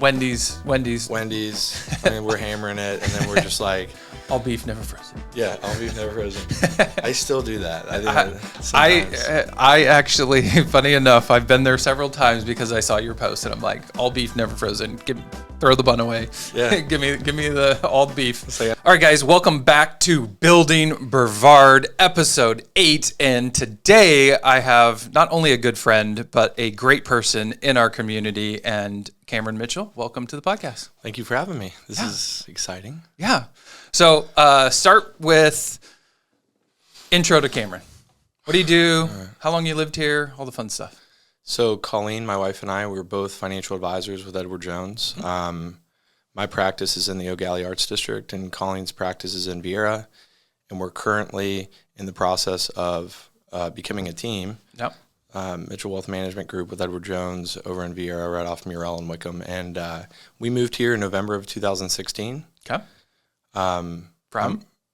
Wendy's. Wendy's. I mean, we're hammering it, and then we're just like, All beef, never frozen. yeah, all beef, never frozen. I still do that. I actually, funny enough, I've been there several times because I saw your post, and I'm like, all beef, never frozen. Throw the bun away. Yeah. give me the all beef. All right, guys, welcome back to Building Brevard, episode 8. And today I have not only a good friend, but a great person in our community. And Cameron Mitchell, welcome to the podcast. Thank you for having me. This is exciting. Yeah. So start with intro to Cameron. What do you do? How long you lived here? All the fun stuff. So Colleen, my wife, and I, we're both financial advisors with Edward Jones. My practice is in the Eau Gallie Arts District, and Colleen's practice is in Vieira. And we're currently in the process of becoming a team. Yep. Mitchell Wealth Management Group with Edward Jones over in Vieira, right off Murrell and Wickham. And we moved here in November of 2016. Okay. I'm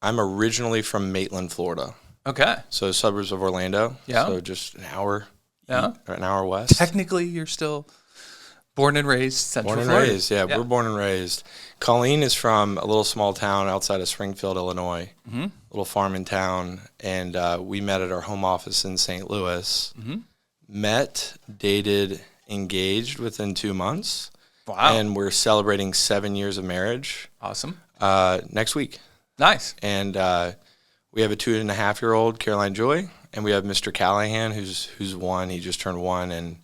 originally from Maitland, Florida. Okay. So suburbs of Orlando. Yeah. So just an hour. Yeah. An hour west. Technically, you're still born and raised Central Born and Florida. raised, yeah. We're born and raised. Colleen is from a little small town outside of Springfield, Illinois. Mm-hmm. Little farming town, and we met at our home office in St. Louis. Mm-hmm. Met, dated, engaged within 2 months. Wow. And we're celebrating 7 years of marriage. Awesome. Next week. Nice. And we have a 2.5-year-old, Caroline Joy, and we have Mr. Callahan, who's 1. He just turned 1, and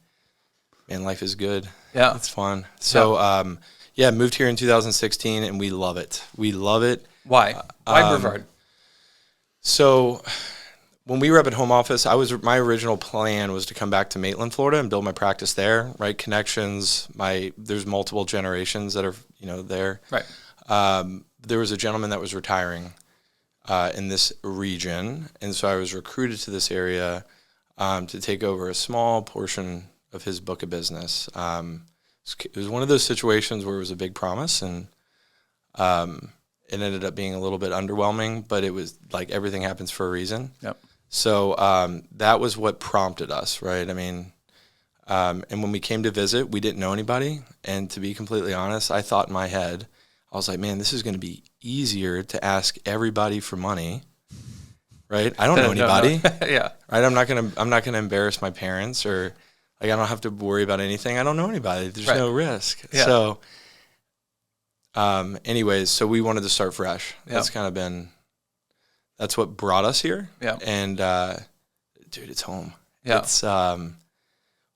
man, life is good. Yeah. It's fun. So, moved here in 2016, and we love it. We love it. Why? Why Brevard? So when we were up at home office, my original plan was to come back to Maitland, Florida, and build my practice there. Right, connections. There's multiple generations that are there. Right. There was a gentleman that was retiring in this region, and so I was recruited to this area to take over a small portion of his book of business. It was one of those situations where it was a big promise, and it ended up being a little bit underwhelming, but it was like everything happens for a reason. Yep. So that was what prompted us, right? I mean, and when we came to visit, we didn't know anybody, and to be completely honest, I thought in my head, I was like, man, this is going to be easier to ask everybody for money, right? I don't know anybody. Yeah. Right? I'm not gonna embarrass my parents, or like I don't have to worry about anything. I don't know anybody. There's no risk. Yeah. So anyways, so we wanted to start fresh. That's kind of that's what brought us here. Yeah. And dude, it's home. Yeah. It's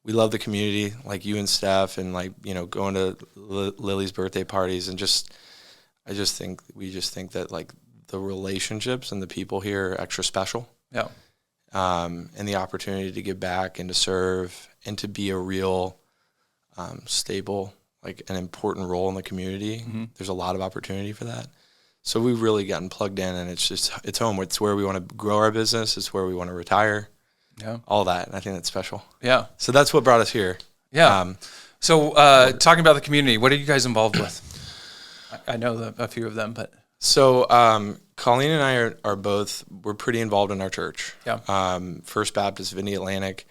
we love the community, like you and Steph, and like, going to Lily's birthday parties, and we just think that like the relationships and the people here are extra special. Yeah. And the opportunity to give back and to serve and to be a real stable, like an important role in the community. Mm-hmm. There's a lot of opportunity for that. So we've really gotten plugged in, and it's home. It's where we want to grow our business. It's where we want to retire. Yeah. All that. And I think that's special. Yeah. So that's what brought us here. Yeah. So talking about the community, what are you guys involved with? I know a few of them, but. So Colleen and I we're pretty involved in our church. Yeah. First Baptist Vindy Atlantic.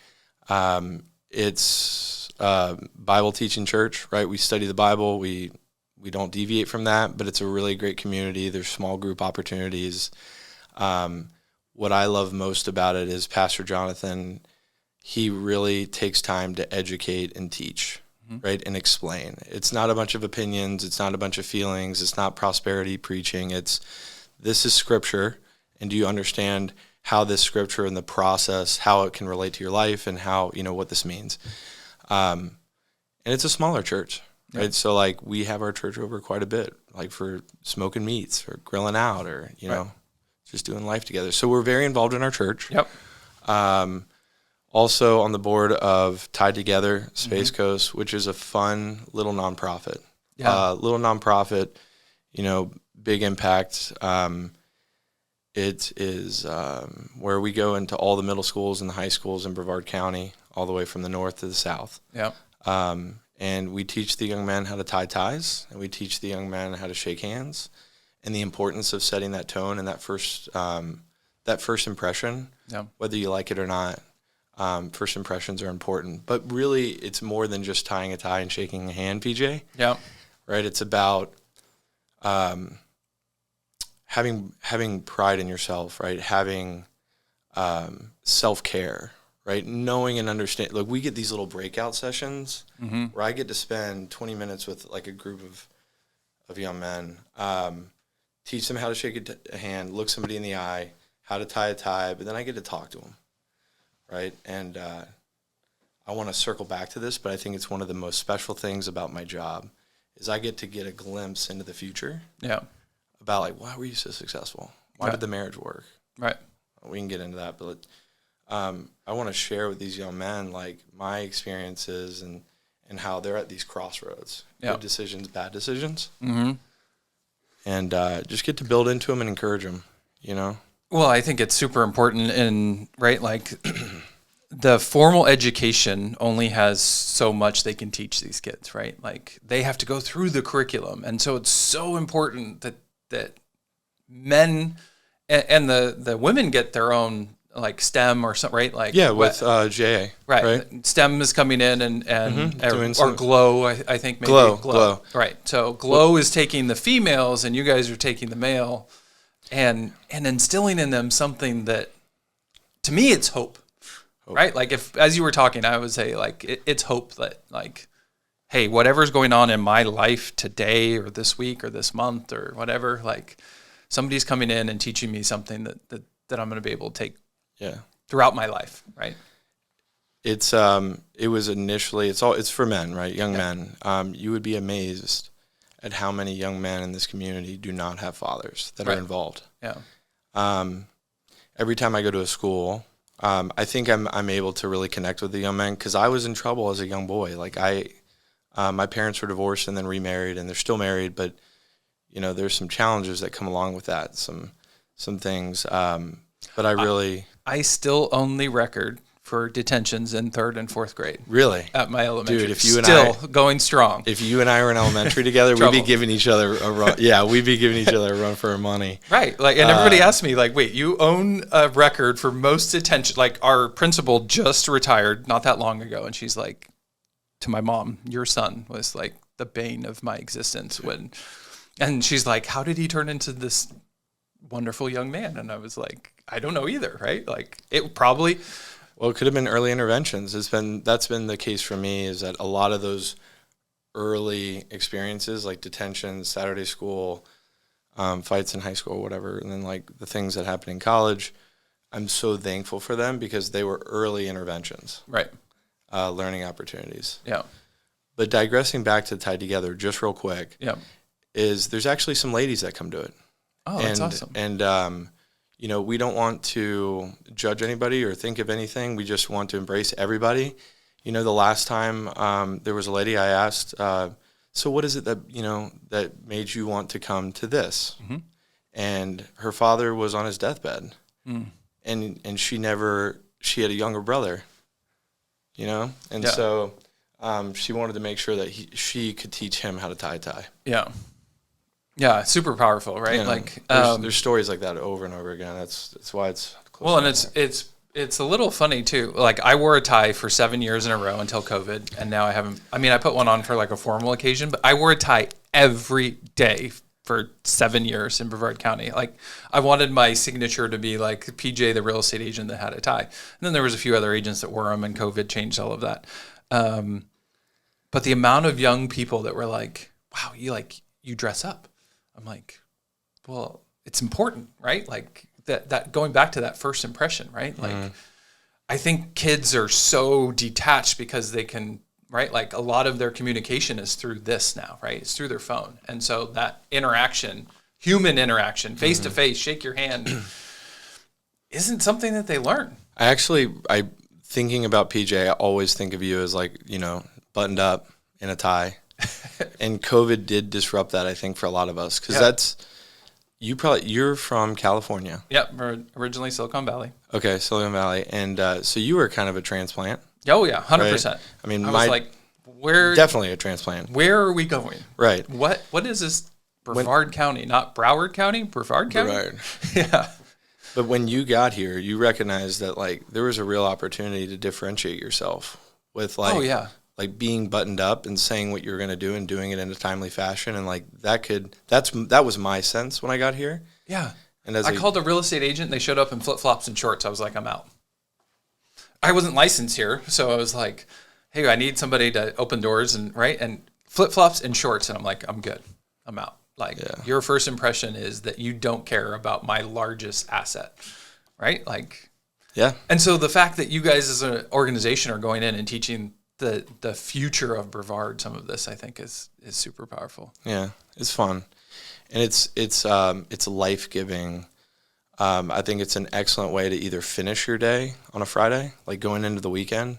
It's Bible teaching church, right? We study the Bible. We don't deviate from that, but it's a really great community. There's small group opportunities. What I love most about it is Pastor Jonathan, he really takes time to educate and teach, right, and explain. It's not a bunch of opinions. It's not a bunch of feelings. It's not prosperity preaching. This is Scripture, and do you understand how this Scripture and the process, how it can relate to your life, and how, what this means. And it's a smaller church, right? Yep. So, like, we have our church over quite a bit, like for smoking meats or grilling out or, just doing life together. So we're very involved in our church. Yep. Also on the board of Tied Together Space Coast, which is a fun little nonprofit. Yeah. Big impact. It is where we go into all the middle schools and the high schools in Brevard County, all the way from the north to the south. Yeah. And we teach the young men how to tie ties, and we teach the young men how to shake hands, and the importance of setting that tone and that first impression, whether you like it or not. First impressions are important, but really it's more than just tying a tie and shaking a hand, PJ. Yeah. Right. It's about having pride in yourself, right? Having self-care, right? Knowing and understand. Like, we get these little breakout sessions where I get to spend 20 minutes with like a group of young men, teach them how to shake a hand, look somebody in the eye, how to tie a tie, but then I get to talk to them, right? And I want to circle back to this, but I think it's one of the most special things about my job is I get to get a glimpse into the future. Yeah. About like, why were you so successful? Why did the marriage work? Right. We can get into that, but I want to share with these young men like my experiences and how they're at these crossroads. Good decisions, bad decisions. And just get to build into them and encourage them, you know? Well, I think it's super important right, like the formal education only has so much they can teach these kids, right? Like they have to go through the curriculum. And so it's so important that men and the women get their own like STEM or something, right? Like with JA. Right. STEM is coming in and or GLOW, I think maybe. GLOW. Right. So GLOW is taking the females and you guys are taking the male and instilling in them something that, to me, it's hope. Right? Like if, as you were talking, I would say like it's hope that like, hey, whatever's going on in my life today or this week or this month or whatever, like somebody's coming in and teaching me something that I'm going to be able to take throughout my life, right? It's it was initially it's for men, right? Young men. You would be amazed at how many young men in this community do not have fathers that are involved. Yeah. Every time I go to a school, I think I'm able to really connect with the young men because I was in trouble as a young boy. Like my parents were divorced and then remarried, and they're still married, but you know, there's some challenges that come along with that. Some things. But I still own the record for detentions in 3rd and 4th grade. Really? At my elementary. Dude, if you and still going strong. If you and I were in elementary together, we'd be giving each other a run. Yeah, we'd be giving each other a run for our money. Right. Like, and everybody asked me, like, wait, you own a record for most detention. Like, our principal just retired not that long ago, and she's like, to my mom, your son was like the bane of my existence and she's like, how did he turn into this wonderful young man? And I was like, I don't know either, right? Like it probably. Well, it could have been early interventions. That's been the case for me, is that a lot of those early experiences like detention, Saturday school, fights in high school, whatever, and then like the things that happen in college, I'm so thankful for them because they were early interventions. Right. Learning opportunities. Yeah. But digressing back to Tied Together, just real quick, is there's actually some ladies that come to it. Oh, that's awesome. And, you know, we don't want to judge anybody or think of anything. We just want to embrace everybody. You know, the last time there was a lady I asked, so what is it that, you know, that made you want to come to this? Mm-hmm. And her father was on his deathbed. Mm. And she had a younger brother, you know? And so she wanted to make sure that she could teach him how to tie a tie. Yeah. Yeah, super powerful, right? You know, like there's stories like that over and over again. That's why it's close. Well, and it's a little funny too. Like I wore a tie for 7 years in a row until COVID, and now I haven't. I mean, I put one on for like a formal occasion, but I wore a tie every day for 7 years in Brevard County. Like I wanted my signature to be like PJ, the real estate agent that had a tie. And then there was a few other agents that wore them, and COVID changed all of that. But the amount of young people that were like, "Wow, you dress up." I'm like, well, it's important, right? Like that going back to that first impression, right? Like, I think kids are so detached because they can, right? Like a lot of their communication is through this now, right? It's through their phone. And so that interaction, human interaction, face to face, shake your hand, isn't something that they learn. I thinking about PJ, I always think of you as like, you know, buttoned up in a tie. And COVID did disrupt that, I think, for a lot of us, because you're from California. Yep, originally Silicon Valley. Okay, Silicon Valley, and so you were kind of a transplant. Oh yeah, 100%. Right? I mean, I was like, where? Definitely a transplant. Where are we going? Right. What is this? Brevard County, not Broward County. Brevard County. Brevard. Yeah. But when you got here, you recognized that like there was a real opportunity to differentiate yourself with like, Oh, yeah. like being buttoned up and saying what you're going to do and doing it in a timely fashion. And like that was my sense when I got here. Yeah. And as I called a real estate agent. They showed up in flip-flops and shorts. I was like, I'm out. I wasn't licensed here. So I was like, hey, I need somebody to open doors and flip-flops and shorts. And I'm like, I'm good. I'm out. Like your first impression is that you don't care about my largest asset, right? Like, yeah. And so the fact that you guys as an organization are going in and teaching the future of Brevard, some of this I think is super powerful. Yeah, it's fun. And it's life-giving. I think it's an excellent way to either finish your day on a Friday, like going into the weekend,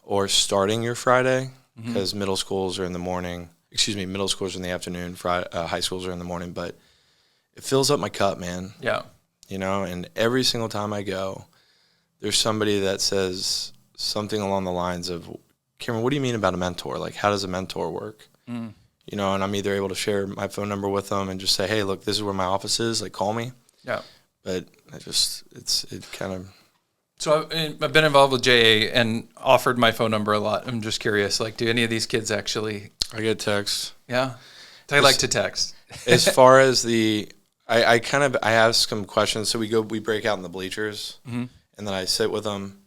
or starting your Friday, because middle schools are in the morning. Middle schools are in the afternoon. High schools are in the morning. But it fills up my cup, man. Yeah. You know, and every single time I go, there's somebody that says something along the lines of, Cameron, what do you mean about a mentor? Like, how does a mentor work? You know, and I'm either able to share my phone number with them and just say, hey, look, this is where my office is. Like, call me. Yeah. But it kind of. So I've been involved with JA and offered my phone number a lot. I'm just curious, like, do any of these kids actually? I get texts. Yeah. I like to text. As far as I ask them questions. So we break out in the bleachers, and then I sit with them,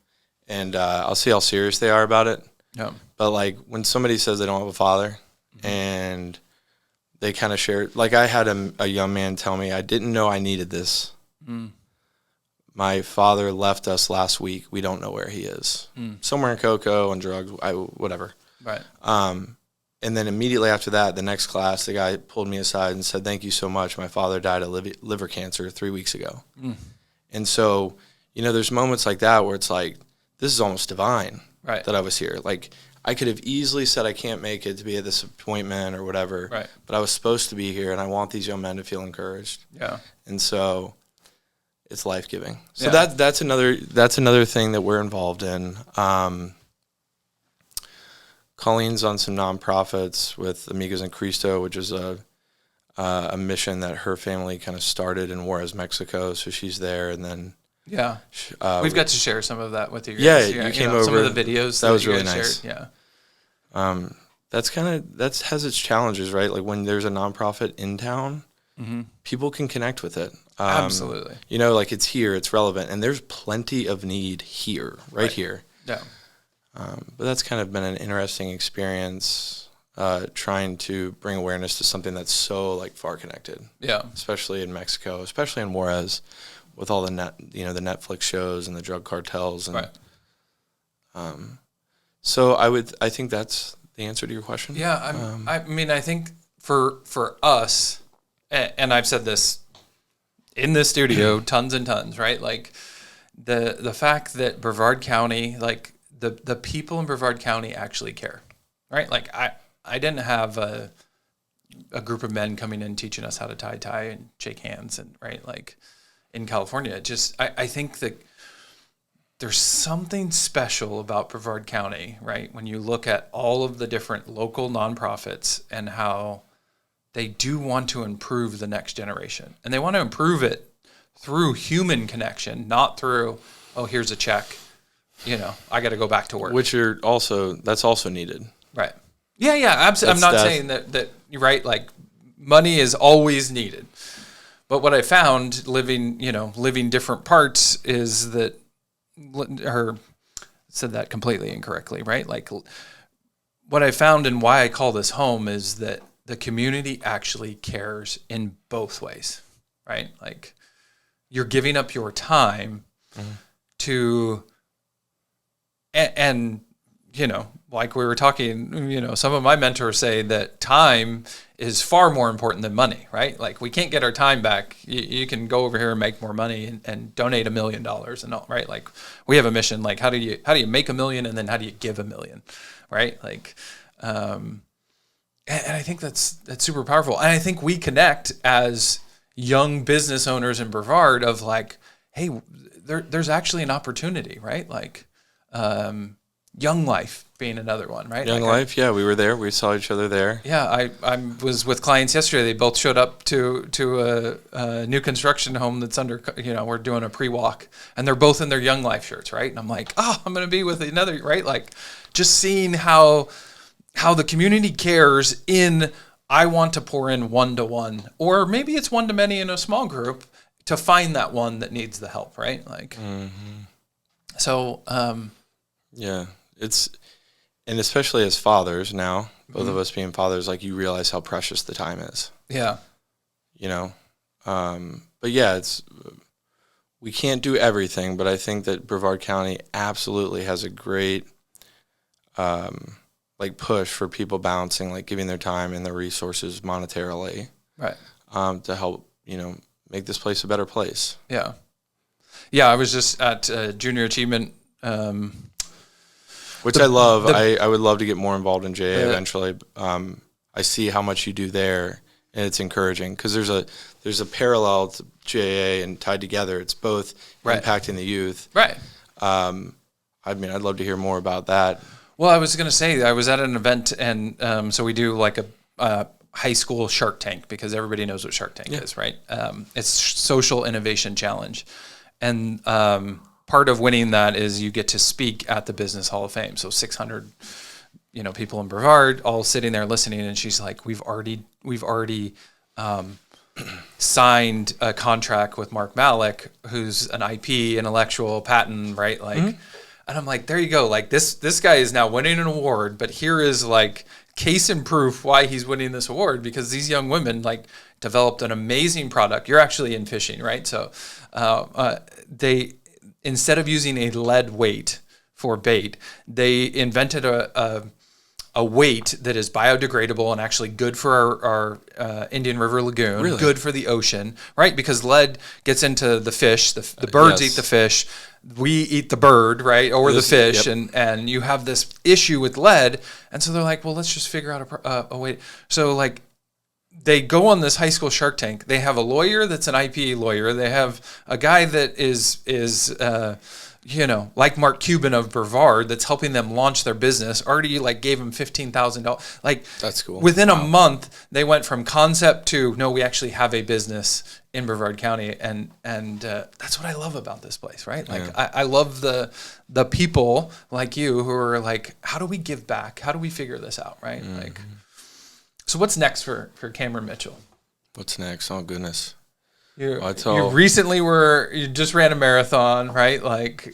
and I'll see how serious they are about it. Yeah. But like when somebody says they don't have a father, and they kind of share, like I had a young man tell me, I didn't know I needed this. My father left us last week. We don't know where he is. Somewhere in Cocoa on drugs, whatever. Right. And then immediately after that, the next class, the guy pulled me aside and said, thank you so much. My father died of liver cancer 3 weeks ago. And so, you know, there's moments like that where it's like, this is almost divine that I was here. Like, I could have easily said I can't make it to be at this appointment or whatever, but I was supposed to be here, and I want these young men to feel encouraged. Yeah. And so it's life-giving. So that's another thing that we're involved in. Colleen's on some nonprofits with Amigos en Cristo, which is a mission that her family kind of started in Juarez, Mexico. So she's there, and then we've got to share some of that with you guys. Yeah, you came over. Some of the videos that was really nice. Shared. Yeah, that has its challenges, right? Like when there's a nonprofit in town, people can connect with it. Absolutely. You know, like it's here, it's relevant, and there's plenty of need here, right here. Yeah. But that's kind of been an interesting experience, trying to bring awareness to something that's so like far connected. Yeah. Especially in Mexico, especially in Juarez, with all the the Netflix shows and the drug cartels and. Right. So I think that's the answer to your question. Yeah. I mean, I think for us, and I've said this in this studio tons and tons, right? Like the fact that Brevard County, like. The people in Brevard County actually care, right? Like I didn't have a group of men coming in teaching us how to tie and shake hands, and right, like in California. Just I think that there's something special about Brevard County, right? When you look at all of the different local nonprofits and how they do want to improve the next generation, and they want to improve it through human connection, not through here's a check. You know, I got to go back to work. Which that's also needed. Right. Yeah, absolutely. I'm not saying that you're right. Like money is always needed. But what I found living different parts is that said that completely incorrectly, right? Like what I found and why I call this home is that the community actually cares in both ways, right? Like you're giving up your time to And like we were talking, some of my mentors say that time is far more important than money, right? Like we can't get our time back. You can go over here and make more money and donate $1 million and all, right? Like we have a mission, like how do you make $1 million and then how do you give $1 million, right? Like, and I think that's super powerful. And I think we connect as young business owners in Brevard of like, hey, there's actually an opportunity, right? Like, Young Life being another one, right? Young Life, yeah, we were there. We saw each other there. Yeah, I was with clients yesterday. They both showed up to a new construction home that's under, we're doing a pre-walk, and they're both in their Young Life shirts, right? And I'm like, oh, I'm going to be with another, right? Like, just seeing how the community cares in, I want to pour in one-to-one, or maybe it's one-to-many in a small group to find that one that needs the help, right? Like, so. Yeah, and especially as fathers now, both of us being fathers, like you realize how precious the time is. Yeah. But yeah, we can't do everything, but I think that Brevard County absolutely has a great, push for people balancing, like giving their time and their resources monetarily. Right. To help, make this place a better place. Yeah. Yeah. I was just at Junior Achievement, which I love. I would love to get more involved in JA eventually. I see how much you do there, and it's encouraging because there's a parallel to JA and tied together. It's both impacting the youth. Right. I'd love to hear more about that. Well, I was going to say, I was at an event, and so we do like a high school Shark Tank, because everybody knows what Shark Tank is, right? It's Social Innovation Challenge. And part of winning that is you get to speak at the Business Hall of Fame. So 600, people in Brevard all sitting there listening, and she's like, we've already signed a contract with Mark Malik, who's an IP, intellectual patent, right? Like, and I'm like, there you go. Like this guy is now winning an award, but here is like case and proof why he's winning this award, because these young women like developed an amazing product. You're actually in fishing, right? So they, instead of using a lead weight for bait, they invented a weight that is biodegradable and actually good for our Indian River Lagoon, good for the ocean, right? Because lead gets into the fish, the birds eat the fish, we eat the bird, right, or the fish, and you have this issue with lead, and so they're like, well, let's just figure out a way. So like, they go on this high school Shark Tank. They have a lawyer that's an IP lawyer. They have a guy that is like Mark Cuban of Brevard, that's helping them launch their business. Already like gave them $15,000. Like, that's cool. Within a month, they went from concept to, no, we actually have a business in Brevard County, and that's what I love about this place, right? Like, I love the people like you who are like, how do we give back? How do we figure this out, right? Like. So what's next for Cameron Mitchell? What's next? Oh, goodness. You recently you just ran a marathon, right? Like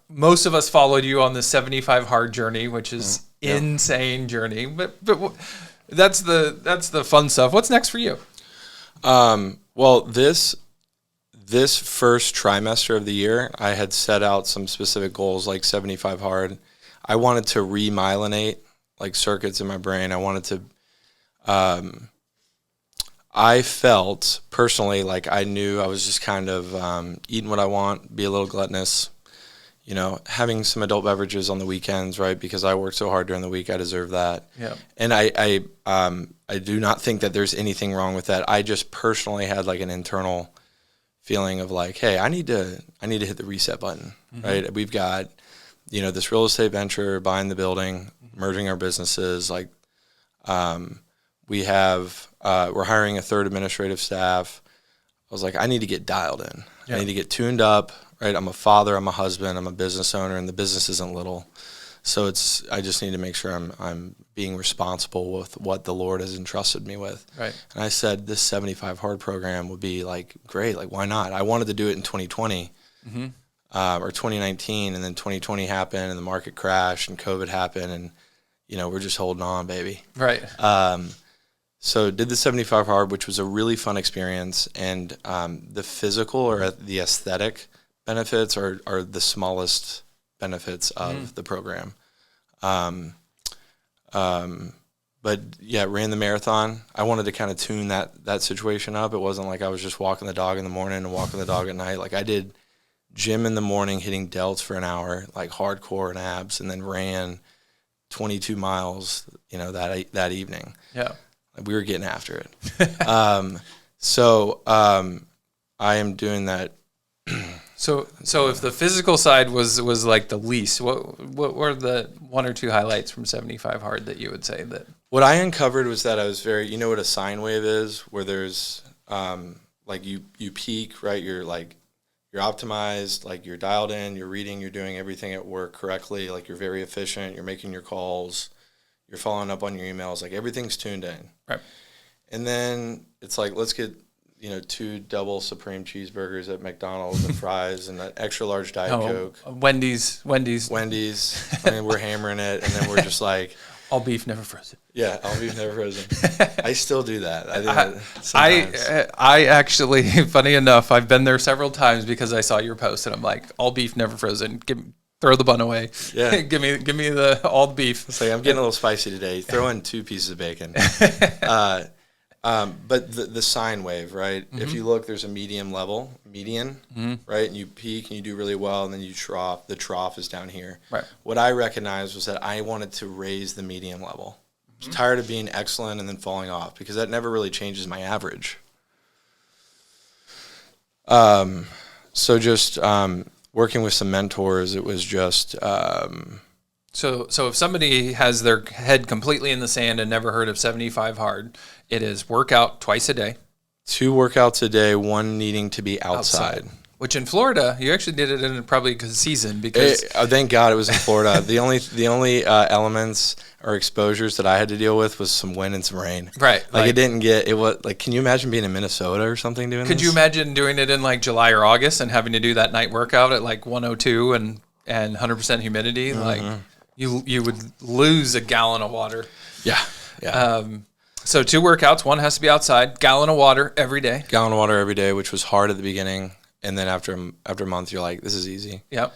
most of us followed you on the 75 hard journey, which is insane journey, but that's the fun stuff. What's next for you? Well, this first trimester of the year, I had set out some specific goals, like 75 hard. I wanted to remyelinate like circuits in my brain. I wanted to, I felt personally like I knew I was just kind of eating what I want, be a little gluttonous, having some adult beverages on the weekends, right? Because I work so hard during the week, I deserve that. Yeah. And I do not think that there's anything wrong with that. I just personally had like an internal feeling of like, hey, I need to hit the reset button, right? We've got, this real estate venture, buying the building, merging our businesses. Like, we're hiring a third administrative staff. I was like, I need to get dialed in. Yeah. I need to get tuned up, right? I'm a father, I'm a husband, I'm a business owner, and the business isn't little. So I just need to make sure I'm being responsible with what the Lord has entrusted me with. Right. And I said, this 75 hard program would be like, great. Like, why not? I wanted to do it in 2020. Or 2019, and then 2020 happened, and the market crashed, and COVID happened, and we're just holding on, baby. Right. So did the 75 hard, which was a really fun experience, and the physical or the aesthetic benefits are the smallest benefits of the program. But yeah, ran the marathon. I wanted to kind of tune that situation up. It wasn't like I was just walking the dog in the morning and walking the dog at night. Like, I did gym in the morning, hitting delts for an hour, like hardcore and abs, and then ran 22 miles, that evening. Yeah. We were getting after it. So I am doing that. So if the physical side was like the least, what were the one or two highlights from 75 hard that you would say that? What I uncovered was that I was very, you know what a sine wave is, where there's like you peak, right? You're optimized, like you're dialed in, you're reading, you're doing everything at work correctly, like you're very efficient, you're making your calls, you're following up on your emails, like everything's tuned in. Right. And then it's like, let's get, 2 double supreme cheeseburgers at McDonald's and fries and an extra large Diet Coke. Wendy's. I mean, we're hammering it, and then we're just like, all beef, never frozen. Yeah, all beef, never frozen. I still do that. I actually, funny enough, I've been there several times because I saw your post, and I'm like, all beef, never frozen. Throw the bun away. Yeah. give me the all beef. It's like, I'm getting a little spicy today. Throw in 2 pieces of bacon. But the sine wave, right? Mm-hmm. If you look, there's a median, mm-hmm. right? And you peak and you do really well, and then you trough. The trough is down here. Right. What I recognized was that I wanted to raise the median level. Mm-hmm. I was tired of being excellent and then falling off, because that never really changes my average. So just working with some mentors, it was just... So if somebody has their head completely in the sand and never heard of 75 hard, it is workout twice a day. 2 workouts a day, 1 needing to be outside. Which in Florida, you actually did it in probably a good season because... thank God it was in Florida. The only elements or exposures that I had to deal with was some wind and some rain. Right. It was like, can you imagine being in Minnesota or something doing this? Could you imagine doing it in like July or August and having to do that night workout at like 102 and 100% humidity? Mm-hmm. Like... You would lose a gallon of water. Yeah. So 2 workouts. 1 has to be outside. Gallon of water every day. Gallon of water every day, which was hard at the beginning. And then after a month, you're like, this is easy. Yep.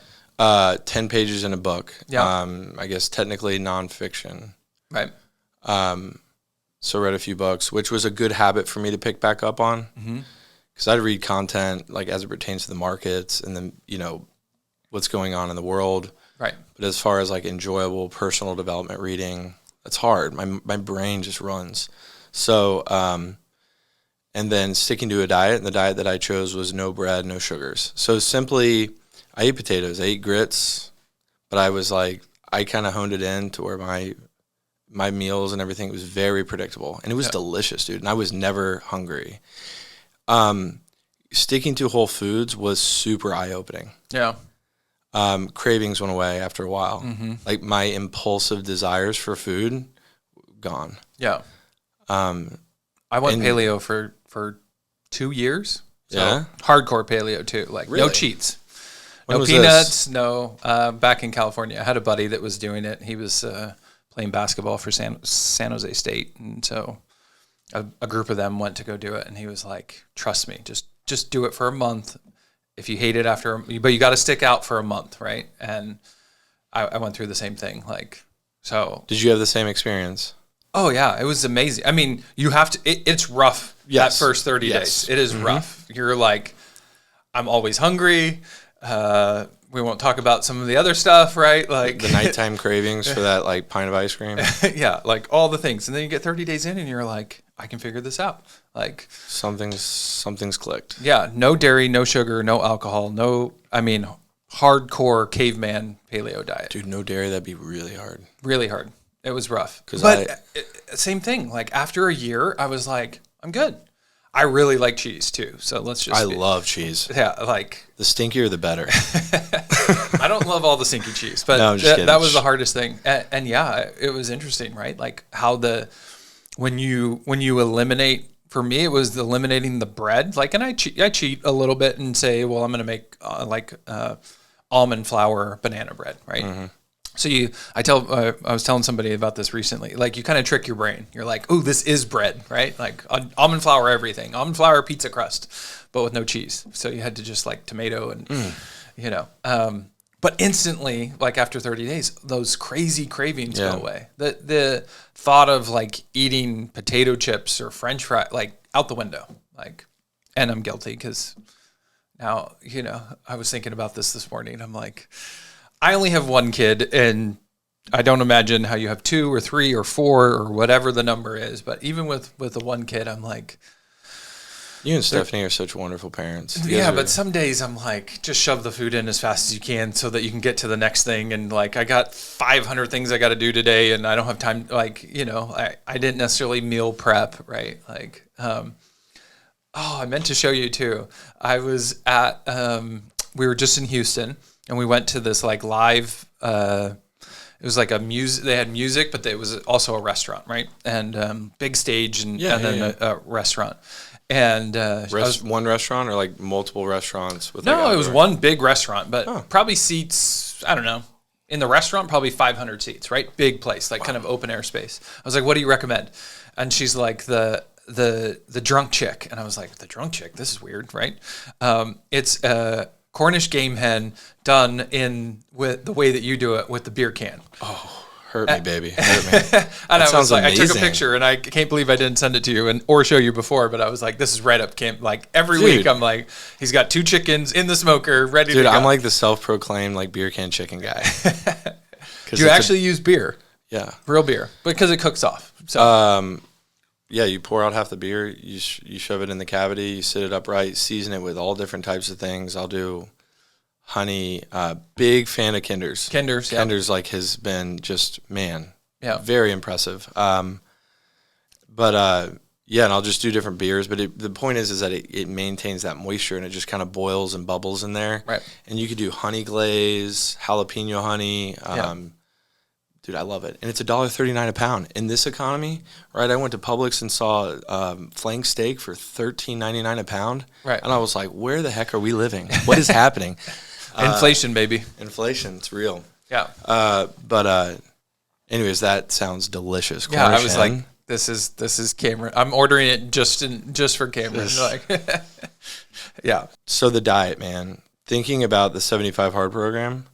10 pages in a book. Yep. I guess technically nonfiction. Right. So read a few books, which was a good habit for me to pick back up on. Because I'd read content like as it pertains to the markets and then, what's going on in the world. Right. But as far as like enjoyable personal development reading, it's hard. My brain just runs. So, and then sticking to a diet, and the diet that I chose was no bread, no sugars. So simply, I ate potatoes, I ate grits, but I was like, I kind of honed it in to where my meals and everything was very predictable. And it was delicious, dude. And I was never hungry. Sticking to whole foods was super eye-opening. Yeah. Cravings went away after a while. Mm-hmm. Like my impulsive desires for food, gone. Yeah. I went paleo for 2 years. So yeah. Hardcore paleo too. Like really? No cheats. When no peanuts. This? No. Back in California, I had a buddy that was doing it. He was playing basketball for San Jose State, and so a group of them went to go do it, and he was like, "Trust me, just do it for a month. If you hate it but you got to stick out for a month, right?" And I went through the same thing. Like, so. Did you have the same experience? Oh yeah, it was amazing. I mean, you have to. It's rough. Yes. That first 30 days, it is rough. You're like, I'm always hungry. We won't talk about some of the other stuff, right? Like the nighttime cravings for that like pint of ice cream. Yeah, like all the things, and then you get 30 days in, and you're like, I can figure this out. Like something's clicked. Yeah, no dairy, no sugar, no alcohol, hardcore caveman paleo diet. Dude, no dairy, that'd be really hard. Really hard. It was rough. But same thing. Like after a year, I was like, I'm good. I really like cheese too. So let's just. I love cheese. Yeah, like the stinkier the better. I don't love all the stinky cheese, but no, that was the hardest thing. And yeah, it was interesting, right? Like how when you eliminate. For me, it was eliminating the bread. Like, and I cheat a little bit and say, well, I'm going to make almond flour banana bread, right? Mm-hmm. So I was telling somebody about this recently. Like, you kind of trick your brain. You're like, oh, this is bread, right? Like almond flour, everything. Almond flour, pizza crust, but with no cheese. So you had to just like tomato and, but instantly, like after 30 days, those crazy cravings go away. The thought of like eating potato chips or French fry, like out the window. Like, and I'm guilty because now, I was thinking about this morning. I'm like, I only have 1 kid, and I don't imagine how you have 2 or 3 or 4 or whatever the number is. But even with the 1 kid, I'm like, You and Stephanie are such wonderful parents. Yeah, but some days I'm like, just shove the food in as fast as you can so that you can get to the next thing. And like, I got 500 things I got to do today, and I don't have time. Like, I didn't necessarily meal prep, right? Like, I meant to show you too. I was at, we were just in Houston, and we went to this like live. It was like they had music, but it was also a restaurant, right? And big stage and then a restaurant. And one restaurant or like multiple restaurants? No, it was one big restaurant, but probably seats, I don't know. In the restaurant, probably 500 seats, right? Big place, like kind of open air space. I was like, what do you recommend? And she's like, the drunk chick. And I was like, the drunk chick? This is weird, right? It's Cornish game hen done with the way that you do it with the beer can. Oh, hurt me, baby. Hurt me. And I was like, amazing. I took a picture, and I can't believe I didn't send it to you or show you before. But I was like, this is right up camp. Like every week, I'm like, he's got 2 chickens in the smoker, ready to go. Dude, I'm like the self-proclaimed like beer can chicken guy. Do you actually use beer? Yeah, real beer, because it cooks off. So. Yeah, you pour out half the beer, you shove it in the cavity, you sit it upright, season it with all different types of things. I'll do honey. Big fan of Kinder's. Kinder's like has been just, very impressive. And I'll just do different beers. But the point is that it maintains that moisture, and it just kind of boils and bubbles in there. Right. And you could do honey glaze, jalapeno honey. Dude, I love it. And it's $1.39 a pound. In this economy, right, I went to Publix and saw flank steak for $13.99 a pound. Right. And I was like, where the heck are we living? What is happening? Inflation, baby. Inflation, it's real. Yeah. Anyways, that sounds delicious. Yeah, I was like, this is Cameron. I'm ordering it just for Cameron. Like, yeah. So the diet, man. Thinking about the 75 Hard program,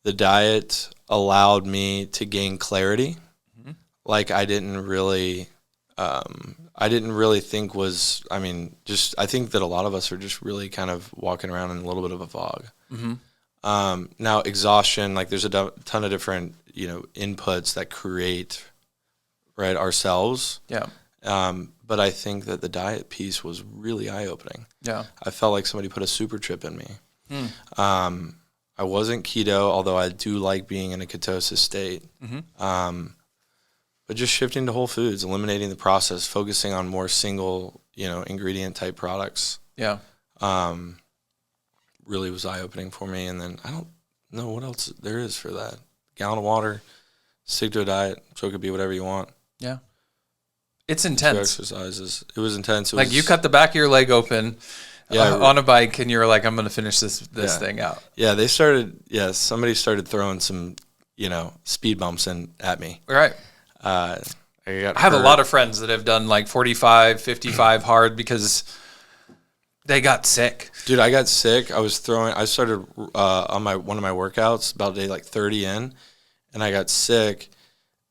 the diet allowed me to gain clarity. Like I didn't really think I think that a lot of us are just really kind of walking around in a little bit of a fog. Now exhaustion, like there's a ton of different, inputs that create, right, ourselves. Yeah. But I think that the diet piece was really eye-opening. Yeah. I felt like somebody put a super chip in me. I wasn't keto, although I do like being in a ketosis state. But just shifting to whole foods, eliminating the process, focusing on more single, ingredient type products. Yeah. Really was eye-opening for me. And then I don't know what else there is for that. Gallon of water, stick to a diet, so it could be whatever you want. Yeah. It's intense. 2 exercises. It was intense. You cut the back of your leg open. On a bike, and you were like, I'm going to finish this thing out. Yeah, somebody started throwing some, speed bumps at me. Right. I have a lot of friends that have done like 45, 55 hard because they got sick. Dude, I got sick. I started on one of my workouts about day like 30 in, and I got sick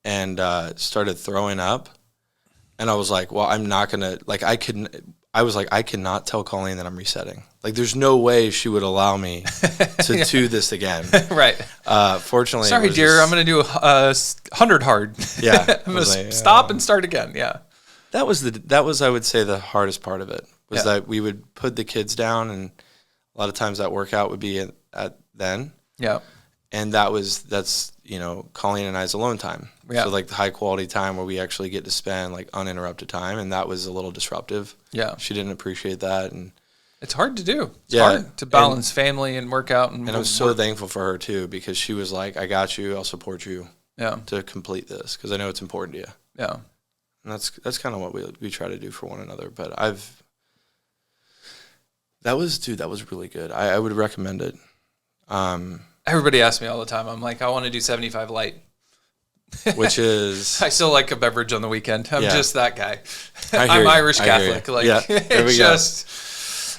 and started throwing up. And I was like, well, I'm not going to, like, I cannot tell Colleen that I'm resetting. Like, there's no way she would allow me to do this again. Right. Fortunately. Sorry, dear. I'm going to do 100 hard. Yeah. I'm going to stop and start again. Yeah. That was, I would say, the hardest part of it was that we would put the kids down, and a lot of times that workout would be at then. Yeah. And that's Colleen and I's alone time. Yeah. So like the high quality time where we actually get to spend like uninterrupted time, and that was a little disruptive. Yeah. She didn't appreciate that, and it's hard to do. It's hard to balance family and workout and I was so thankful for her too, because she was like, I got you, I'll support you. Yeah. To complete this, because I know it's important to you. Yeah. And that's kind of what we try to do for one another. But that was really good. I would recommend it. Everybody asks me all the time. I'm like, I want to do 75 light. Which is... I still like a beverage on the weekend. I'm just that guy. I'm Irish Catholic. There we go.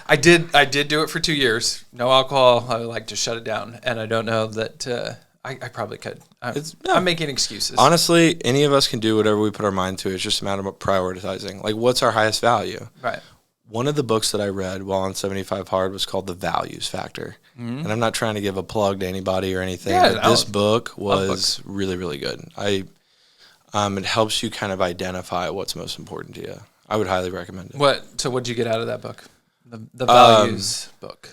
I did do it for 2 years. No alcohol. I like to shut it down. And I don't know that I probably could. I'm making excuses. Honestly, any of us can do whatever we put our mind to. It's just a matter of prioritizing. Like, what's our highest value? Right. One of the books that I read while on 75 Hard was called The Values Factor. Mm-hmm. And I'm not trying to give a plug to anybody or anything, but this book was really, really good. It helps you kind of identify what's most important to you. I would highly recommend it. So what'd you get out of that book? The values book.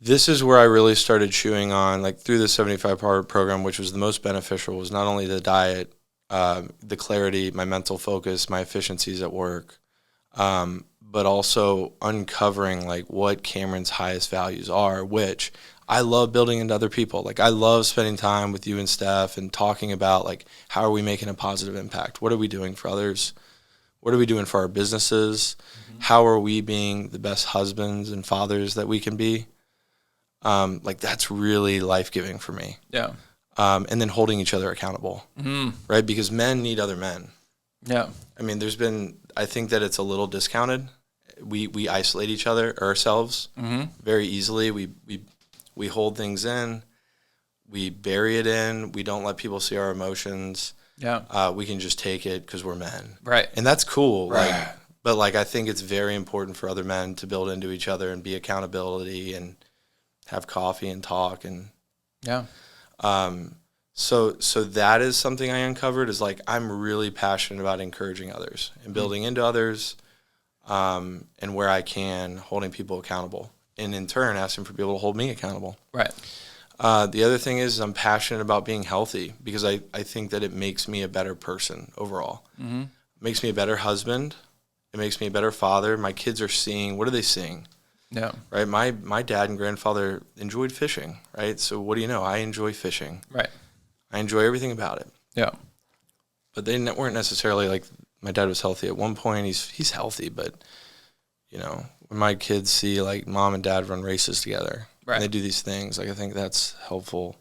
This is where I really started chewing on, like through the 75-part program, which was the most beneficial, was not only the diet, the clarity, my mental focus, my efficiencies at work, but also uncovering like what Cameron's highest values are, which I love building into other people. Like I love spending time with you and Steph and talking about like how are we making a positive impact? What are we doing for others? What are we doing for our businesses? Mm-hmm. How are we being the best husbands and fathers that we can be? Like that's really life-giving for me. Yeah. And then holding each other accountable, right? Because men need other men. Yeah. I mean, I think that it's a little discounted. We isolate each other, ourselves, very easily. We hold things in. We bury it in. We don't let people see our emotions. Yeah. We can just take it because we're men. Right. And that's cool. Right. But I think it's very important for other men to build into each other and be accountability and have coffee and talk and yeah. So that is something I uncovered is like I'm really passionate about encouraging others and building into others, and where I can, holding people accountable, and in turn asking for people to hold me accountable. Right. The other thing is I'm passionate about being healthy because I think that it makes me a better person overall. Mm-hmm. It makes me a better husband. It makes me a better father. My kids are seeing, what are they seeing? Yeah. Right. My dad and grandfather enjoyed fishing. Right. So what do you know? I enjoy fishing. Right. I enjoy everything about it. Yeah. But they weren't necessarily like, my dad was healthy at one point. He's healthy, but when my kids see like mom and dad run races together, right, and they do these things, like I think that's helpful.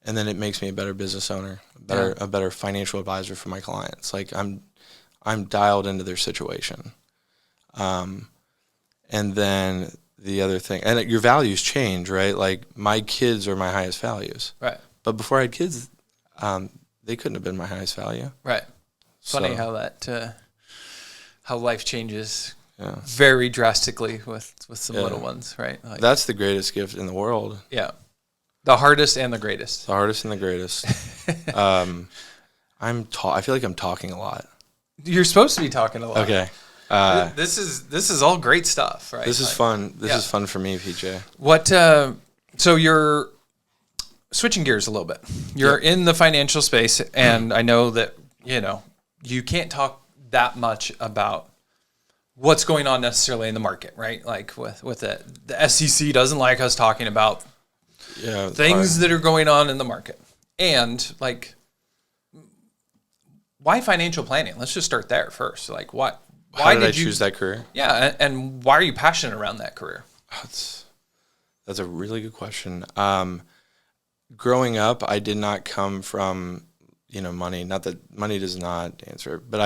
And then it makes me a better business owner, a better financial advisor for my clients. Like I'm dialed into their situation. And then the other thing, and your values change, right? Like my kids are my highest values. Right. But before I had kids, they couldn't have been my highest value. Right. Funny how that, how life changes very drastically with some little ones, right? Like, that's the greatest gift in the world. Yeah. The hardest and the greatest. The hardest and the greatest. I feel like I'm talking a lot. You're supposed to be talking a lot. Okay. This is all great stuff, right? This is fun. This is fun for me, PJ. What? So you're switching gears a little bit. You're in the financial space, and I know that you can't talk that much about what's going on necessarily in the market, right? Like with it, the SEC doesn't like us talking about things that are going on in the market, and like. Why financial planning? Let's just start there first. Like, why did I choose that career? Yeah, and why are you passionate around that career? That's a really good question. Growing up, I did not come from money. Not that money does not answer, but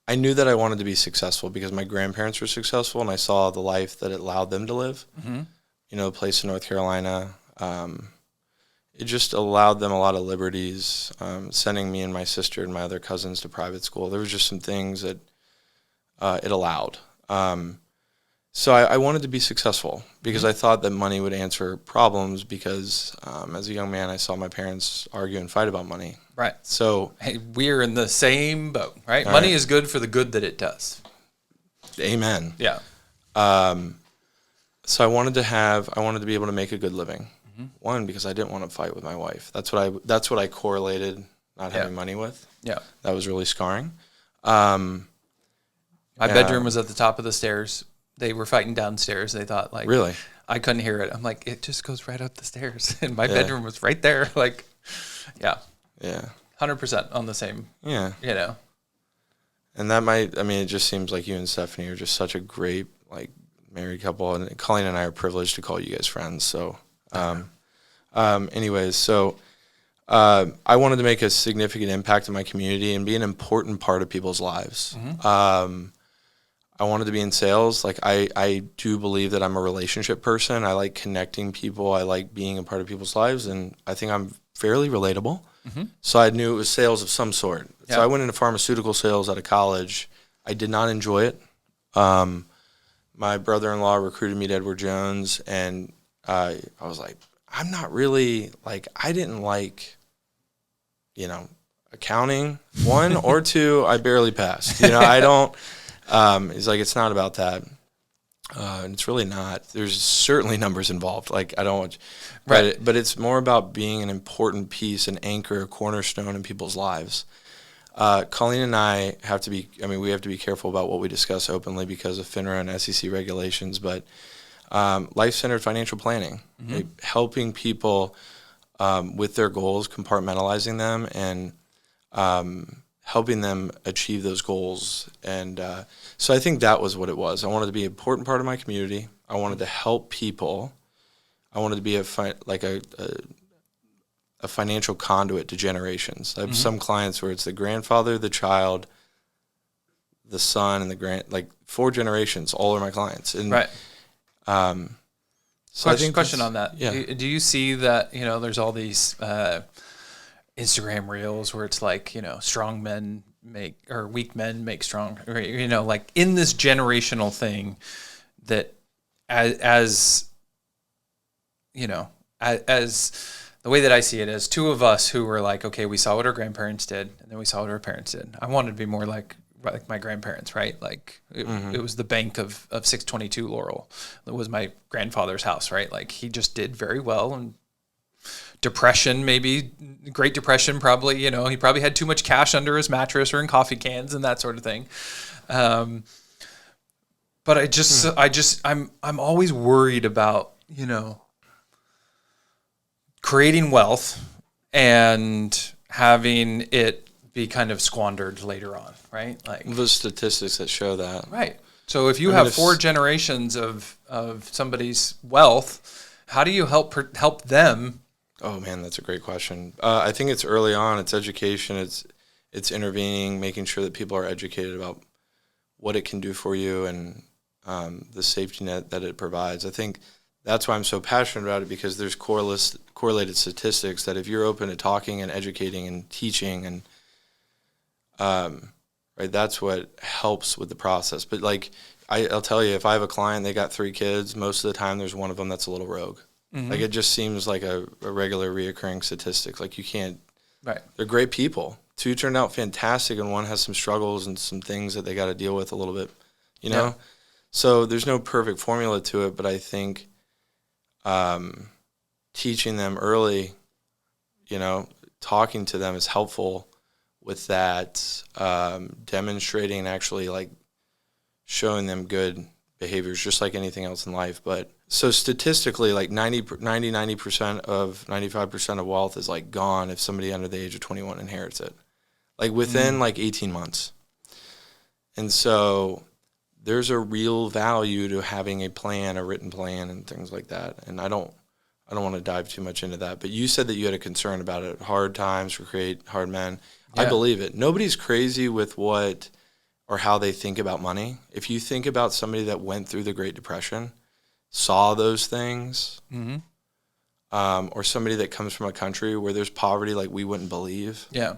I knew that I wanted to be successful because my grandparents were successful, and I saw the life that it allowed them to live. Mm-hmm. A place in North Carolina. It just allowed them a lot of liberties, sending me and my sister and my other cousins to private school. There was just some things that it allowed. So I wanted to be successful because I thought that money would answer problems because as a young man, I saw my parents argue and fight about money. Right. So hey, we're in the same boat, right? Money is good for the good that it does. Amen. Yeah. So I wanted to be able to make a good living. One, because I didn't want to fight with my wife. That's what I correlated not having money with. Yeah. That was really scarring. My bedroom was at the top of the stairs. They were fighting downstairs. They thought like really? I couldn't hear it. I'm like, it just goes right up the stairs. And my bedroom was right there. Like, yeah. Yeah. 100% on the same. Yeah. And it just seems like you and Stephanie are just such a great like married couple, and Colleen and I are privileged to call you guys friends. So anyways, so I wanted to make a significant impact in my community and be an important part of people's lives. Mm-hmm. I wanted to be in sales. Like I do believe that I'm a relationship person. I like connecting people. I like being a part of people's lives, and I think I'm fairly relatable. Mm-hmm. So I knew it was sales of some sort. Yeah. So I went into pharmaceutical sales out of college. I did not enjoy it. My brother-in-law recruited me to Edward Jones, and I was like, I'm not really like, I didn't like, accounting. 1 or 2, I barely passed. I don't, He's like, it's not about that. And it's really not. There's certainly numbers involved. Like, I don't, but it's more about being an important piece, an anchor, a cornerstone in people's lives. Colleen and I have to be, we have to be careful about what we discuss openly because of FINRA and SEC regulations, but life-centered financial planning, right? Helping people with their goals, compartmentalizing them, and helping them achieve those goals. And so I think that was what it was. I wanted to be an important part of my community. I wanted to help people. I wanted to be a financial conduit to generations. I have some clients where it's the grandfather, the child, the son, and the like 4 generations, all are my clients. And, so question on that. Yeah. Do you see that, there's all these Instagram reels where it's like, strong men or weak men make strong, like in this generational thing that as the way that I see it is 2 of us who were like, okay, we saw what our grandparents did and then we saw what our parents did. I wanted to be more like my grandparents, right? Like it was the bank of 622 Laurel. It was my grandfather's house, right? Like he just did very well. And depression, maybe Great Depression, probably, he probably had too much cash under his mattress or in coffee cans and that sort of thing. But I'm always worried about, creating wealth and having it be kind of squandered later on, right? Like those statistics that show that. Right. So if you have 4 generations of somebody's wealth, how do you help them? Oh man, that's a great question. I think it's early on. It's education. It's intervening, making sure that people are educated about what it can do for you and the safety net that it provides. I think that's why I'm so passionate about it, because there's correlated statistics that if you're open to talking and educating and teaching and right, that's what helps with the process. But like I'll tell you, if I have a client, they got 3 kids, most of the time there's one of them that's a little rogue. Like it just seems like a regular reoccurring statistic. Like you can't. Right. They're great people. 2 turned out fantastic, and 1 has some struggles and some things that they got to deal with a little bit. Yeah. So there's no perfect formula to it, but I think teaching them early, talking to them is helpful with that, demonstrating and actually like showing them good behaviors, just like anything else in life. But so statistically, like 90% of 95% of wealth is like gone if somebody under the age of 21 inherits it, like within like 18 months. And so there's a real value to having a plan, a written plan, and things like that. And I don't want to dive too much into that, but you said that you had a concern about it. Hard times create hard men. Yeah. I believe it. Nobody's crazy with what or how they think about money. If you think about somebody that went through the Great Depression, saw those things, or somebody that comes from a country where there's poverty like we wouldn't believe. Yeah.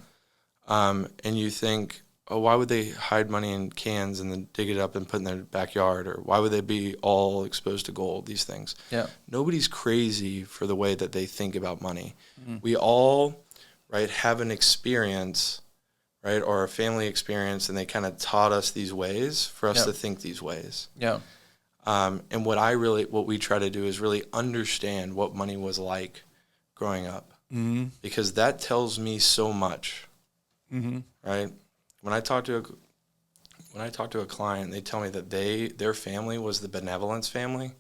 And you think, oh, why would they hide money in cans and then dig it up and put in their backyard? Or why would they be all exposed to gold, these things? Yeah. Nobody's crazy for the way that they think about money. We all, right, have an experience, right, or a family experience, and they kind of taught us these ways for us to think these ways. Yeah. And what we try to do is really understand what money was like growing up, because that tells me so much, right? When I talk to a client, they tell me that their family was the benevolence family,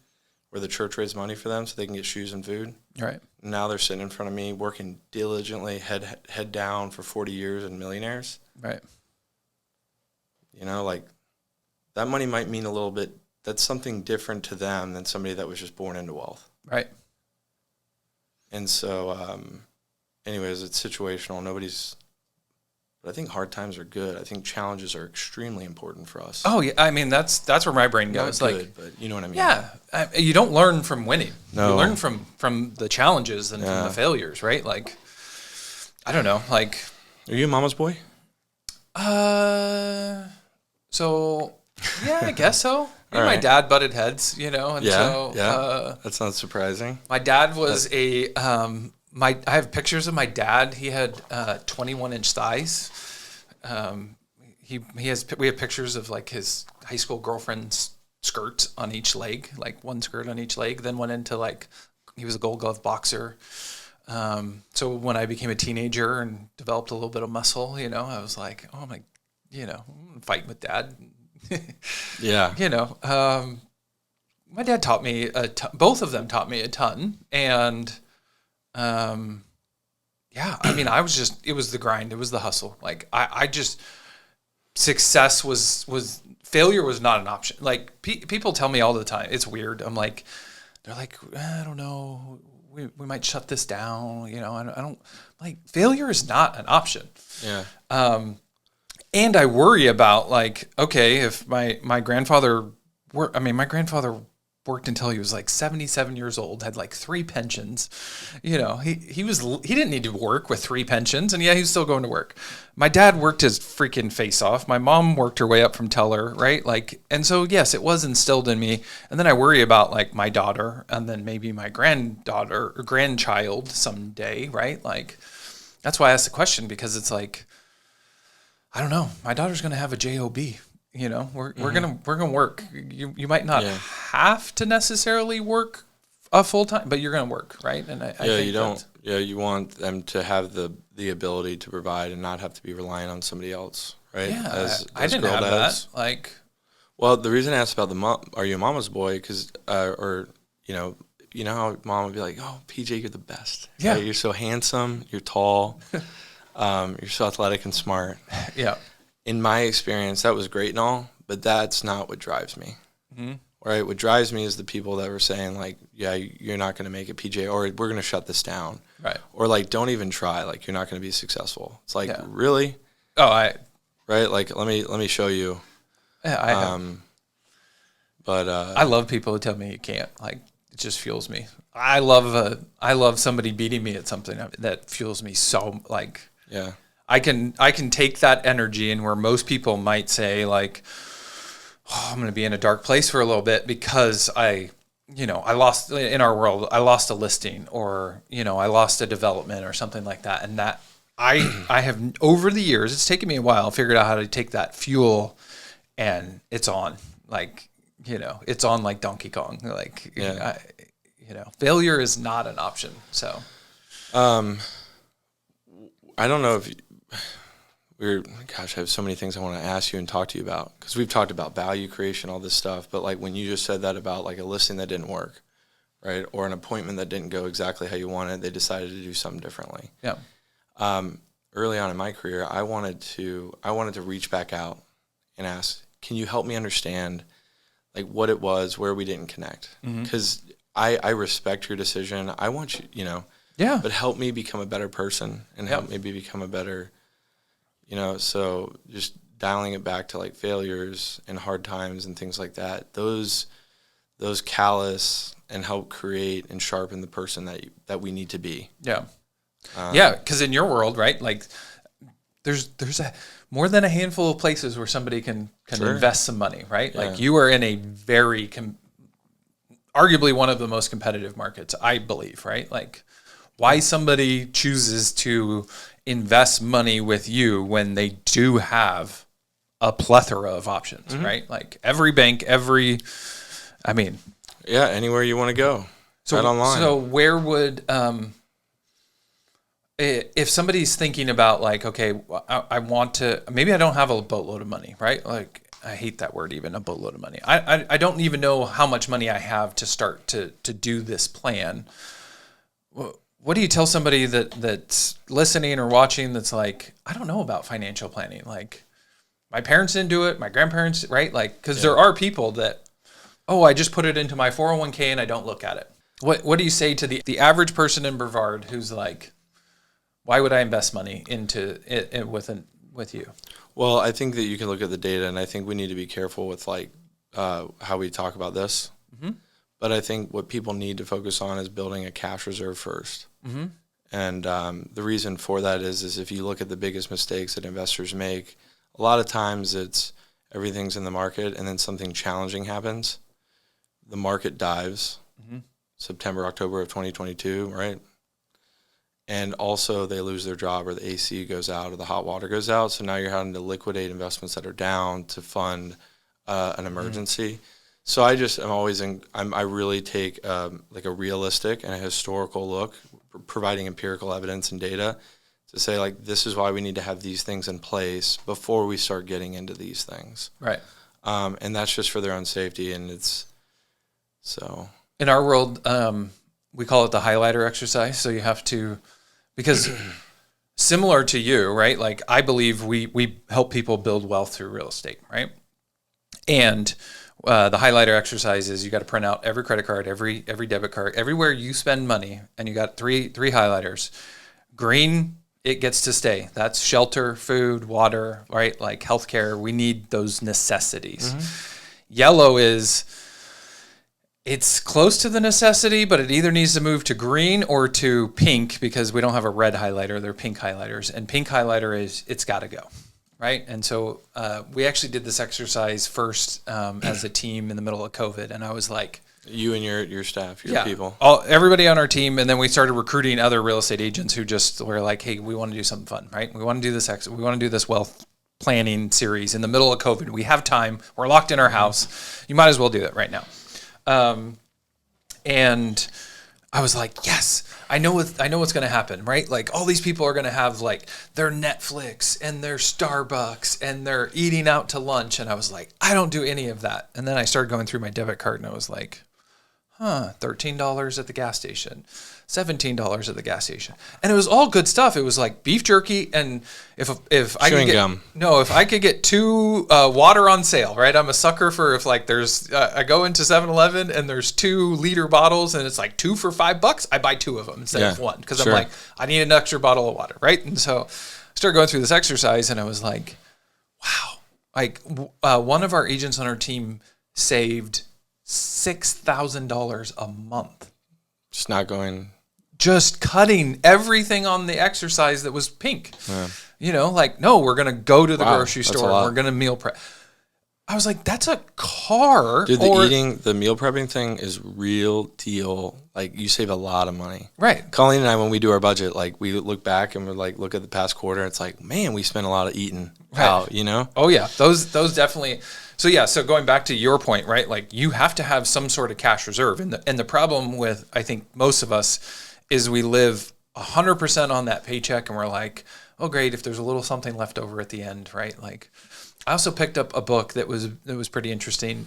where the church raised money for them so they can get shoes and food. Right. Now they're sitting in front of me working diligently, head down for 40 years and millionaires. Right. Like that money might mean a little bit. That's something different to them than somebody that was just born into wealth. Right. And so, anyways, it's situational. But I think hard times are good. I think challenges are extremely important for us. Oh yeah, I mean that's where my brain goes. Not good, but you know what I mean. Yeah, you don't learn from winning. No. You learn from the challenges and from the failures, right? Like, I don't know. Like, are you a mama's boy? So yeah, I guess so. My dad butted heads, and that's not surprising. My dad was I have pictures of my dad. He had 21-inch thighs. we have pictures of like his high school girlfriend's skirt on each leg, like one skirt on each leg, then went into like, he was a Gold Glove boxer. So when I became a teenager and developed a little bit of muscle, I was like, oh my, I'm fighting with dad. Yeah. My dad taught me both of them taught me a ton. And, yeah, I mean, it was the grind. It was the hustle. Like success failure was not an option. Like people tell me all the time, it's weird. I'm like, they're like, I don't know. We might shut this down. I don't like, failure is not an option. Yeah. And I worry about like, okay, if my grandfather worked until he was like 77 years old, had like 3 pensions. He didn't need to work with 3 pensions, and yeah, he was still going to work. My dad worked his freaking face off. My mom worked her way up from teller, right? Like, and so yes, it was instilled in me. And then I worry about like my daughter, and then maybe my granddaughter or grandchild someday, right? Like, that's why I asked the question, because it's like, I don't know. My daughter's going to have a job. We're gonna work. You might not have to necessarily work a full time, but you're gonna work, right? And I think you don't. Yeah, you want them to have the ability to provide and not have to be relying on somebody else, right? Yeah, I didn't have that. Like, well, the reason I asked about are you a mama's boy? Because how mom would be like, oh, PJ, you're the best. Yeah, right? You're so handsome. You're tall. You're so athletic and smart. Yeah. In my experience, that was great and all, but that's not what drives me. Mm-hmm. Right? What drives me is the people that were saying, like, yeah, you're not going to make it, PJ, or we're going to shut this down. Right. Or, like, don't even try. Like, you're not going to be successful. It's like, really? Oh, right? Like, let me show you. Yeah, But I love people who tell me you can't. Like, it just fuels me. I love somebody beating me at something that fuels me so, like. Yeah. I can take that energy, and where most people might say like, oh, I'm going to be in a dark place for a little bit because I lost in our world, I lost a listing, or, I lost a development or something like that. And that I have, over the years, it's taken me a while, figured out how to take that fuel, and it's on, like, it's on like Donkey Kong. Like, failure is not an option. So, I don't know if I have so many things I want to ask you and talk to you about, because we've talked about value creation, all this stuff. But like when you just said that about like a listing that didn't work, right, or an appointment that didn't go exactly how you wanted, they decided to do something differently. Yeah. Early on in my career, I wanted to reach back out and ask, can you help me understand like what it was where we didn't connect? Because I respect your decision. I want you, Yeah. but help me become a better person and help me become a better, so just dialing it back to like failures and hard times and things like that. Those callous and help create and sharpen the person that we need to be. Yeah. Because in your world, right, like there's more than a handful of places where somebody can invest some money, right? Yeah. Like you are in a very, arguably one of the most competitive markets, I believe, right? Like, why somebody chooses to invest money with you when they do have a plethora of options, right? Like every bank, anywhere you want to go, right online. So where would, if somebody's thinking about like, okay, I want to, maybe I don't have a boatload of money, right? Like, I hate that word, even a boatload of money. I don't even know how much money I have to start to do this plan. What do you tell somebody that's listening or watching that's like, I don't know about financial planning? Like, my parents didn't do it, my grandparents, right? Like, because there are people that, I just put it into my 401k and I don't look at it. What do you say to the average person in Brevard who's like, why would I invest money into it with you? Well, I think that you can look at the data, and I think we need to be careful with like how we talk about this. Mm-hmm. But I think what people need to focus on is building a cash reserve first. Mm-hmm. And the reason for that is if you look at the biggest mistakes that investors make, a lot of times it's everything's in the market and then something challenging happens. The market dives, September, October of 2022, right? and also they lose their job or the AC goes out or the hot water goes out. So now you're having to liquidate investments that are down to fund an emergency. So I really take like a realistic and a historical look, providing empirical evidence and data to say, like, this is why we need to have these things in place before we start getting into these things. Right. And that's just for their own safety. And it's so. In our world, we call it the highlighter exercise. So you have to, because similar to you, right? Like, I believe we help people build wealth through real estate, right? And the highlighter exercise is you got to print out every credit card, every debit card, everywhere you spend money, and you got three highlighters. Green, it gets to stay. That's shelter, food, water, right? Like healthcare. We need those necessities. Yellow is, it's close to the necessity, but it either needs to move to green or to pink, because we don't have a red highlighter. They're pink highlighters. And pink highlighter is, it's got to go, right? And so we actually did this exercise first as a team in the middle of COVID. And I was like, you and your staff, your people. Everybody on our team, and then we started recruiting other real estate agents who just were like, hey, we want to do something fun, right? We want to do this wealth planning series in the middle of COVID. We have time. We're locked in our house. You might as well do it right now. And I was like, yes, I know what's going to happen, right? Like, all these people are going to have like their Netflix and their Starbucks and they're eating out to lunch. And I was like, I don't do any of that. And then I started going through my debit card and I was like, $13 at the gas station, $17 at the gas station. And it was all good stuff. It was like beef jerky. And if I could get 2 water on sale, right? I'm a sucker for, if like there's, I go into 7-Eleven and there's 2 liter bottles and it's like 2 for $5, I buy 2 of them instead of 1. Cause I'm like, I need an extra bottle of water. Right. And so I started going through this exercise and I was like, wow, like one of our agents on our team saved $6,000 a month. Just cutting everything on the exercise that was pink. Yeah. You know, like, no, we're going to go to the grocery store and we're going to meal prep. I was like, that's a car. Dude, the meal prepping thing is real deal. Like, you save a lot of money. Right. Colleen and I, when we do our budget, like, we look back and we're like, look at the past quarter. It's like, man, we spent a lot of eating out, you know? Oh, yeah. Those definitely. So, yeah. So going back to your point, right? Like, you have to have some sort of cash reserve. And the problem with, I think, most of us is we live 100% on that paycheck and we're like, oh, great, if there's a little something left over at the end, right? Like, I also picked up a book that was pretty interesting,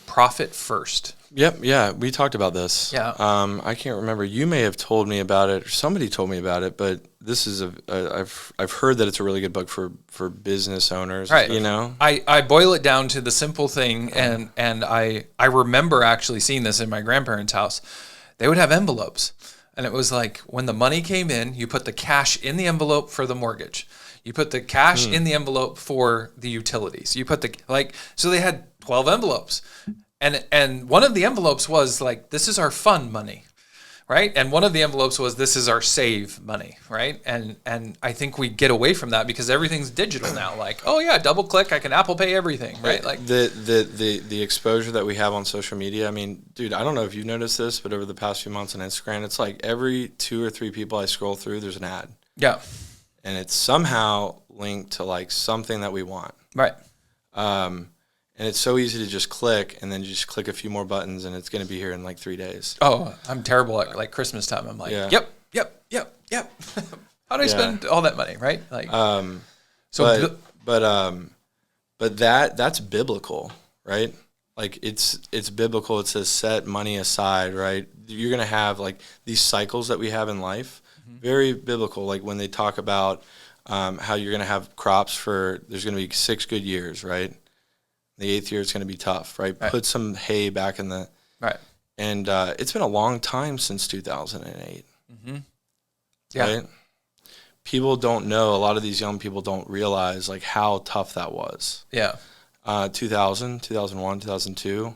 Profit First. Yep, yeah, we talked about this. Yeah. I can't remember. You may have told me about it, or somebody told me about it, but this is I've heard that it's a really good book for business owners. Right. You know, I boil it down to the simple thing, and I remember actually seeing this in my grandparents' house. They would have envelopes, and it was like, when the money came in, you put the cash in the envelope for the mortgage. You put the cash in the envelope for the utilities. You put so they had 12 envelopes. And one of the envelopes was like, this is our fund money, right? And one of the envelopes was, this is our save money, right? And I think we get away from that because everything's digital now. Like, oh yeah, double click, I can Apple Pay everything, right? Like the exposure that we have on social media. I mean, dude, I don't know if you've noticed this, but over the past few months on Instagram, it's like every 2 or 3 people I scroll through, there's an ad. Yeah. And it's somehow linked to like something that we want. Right. And it's so easy to just click and then just click a few more buttons and it's going to be here in like 3 days. Oh, I'm terrible at like Christmas time. I'm like, yep. How do I spend all that money? Right. Like, but that's biblical, right? Like it's biblical. It says set money aside, right? You're going to have like these cycles that we have in life. Very biblical, like when they talk about how you're going to have crops there's going to be 6 good years, right? The 8th year it's going to be tough, right? Put some hay back in the... Right. And it's been a long time since 2008. Mm-hmm. Yeah. Right? People don't know, a lot of these young people don't realize like how tough that was. Yeah. 2000, 2001, 2002.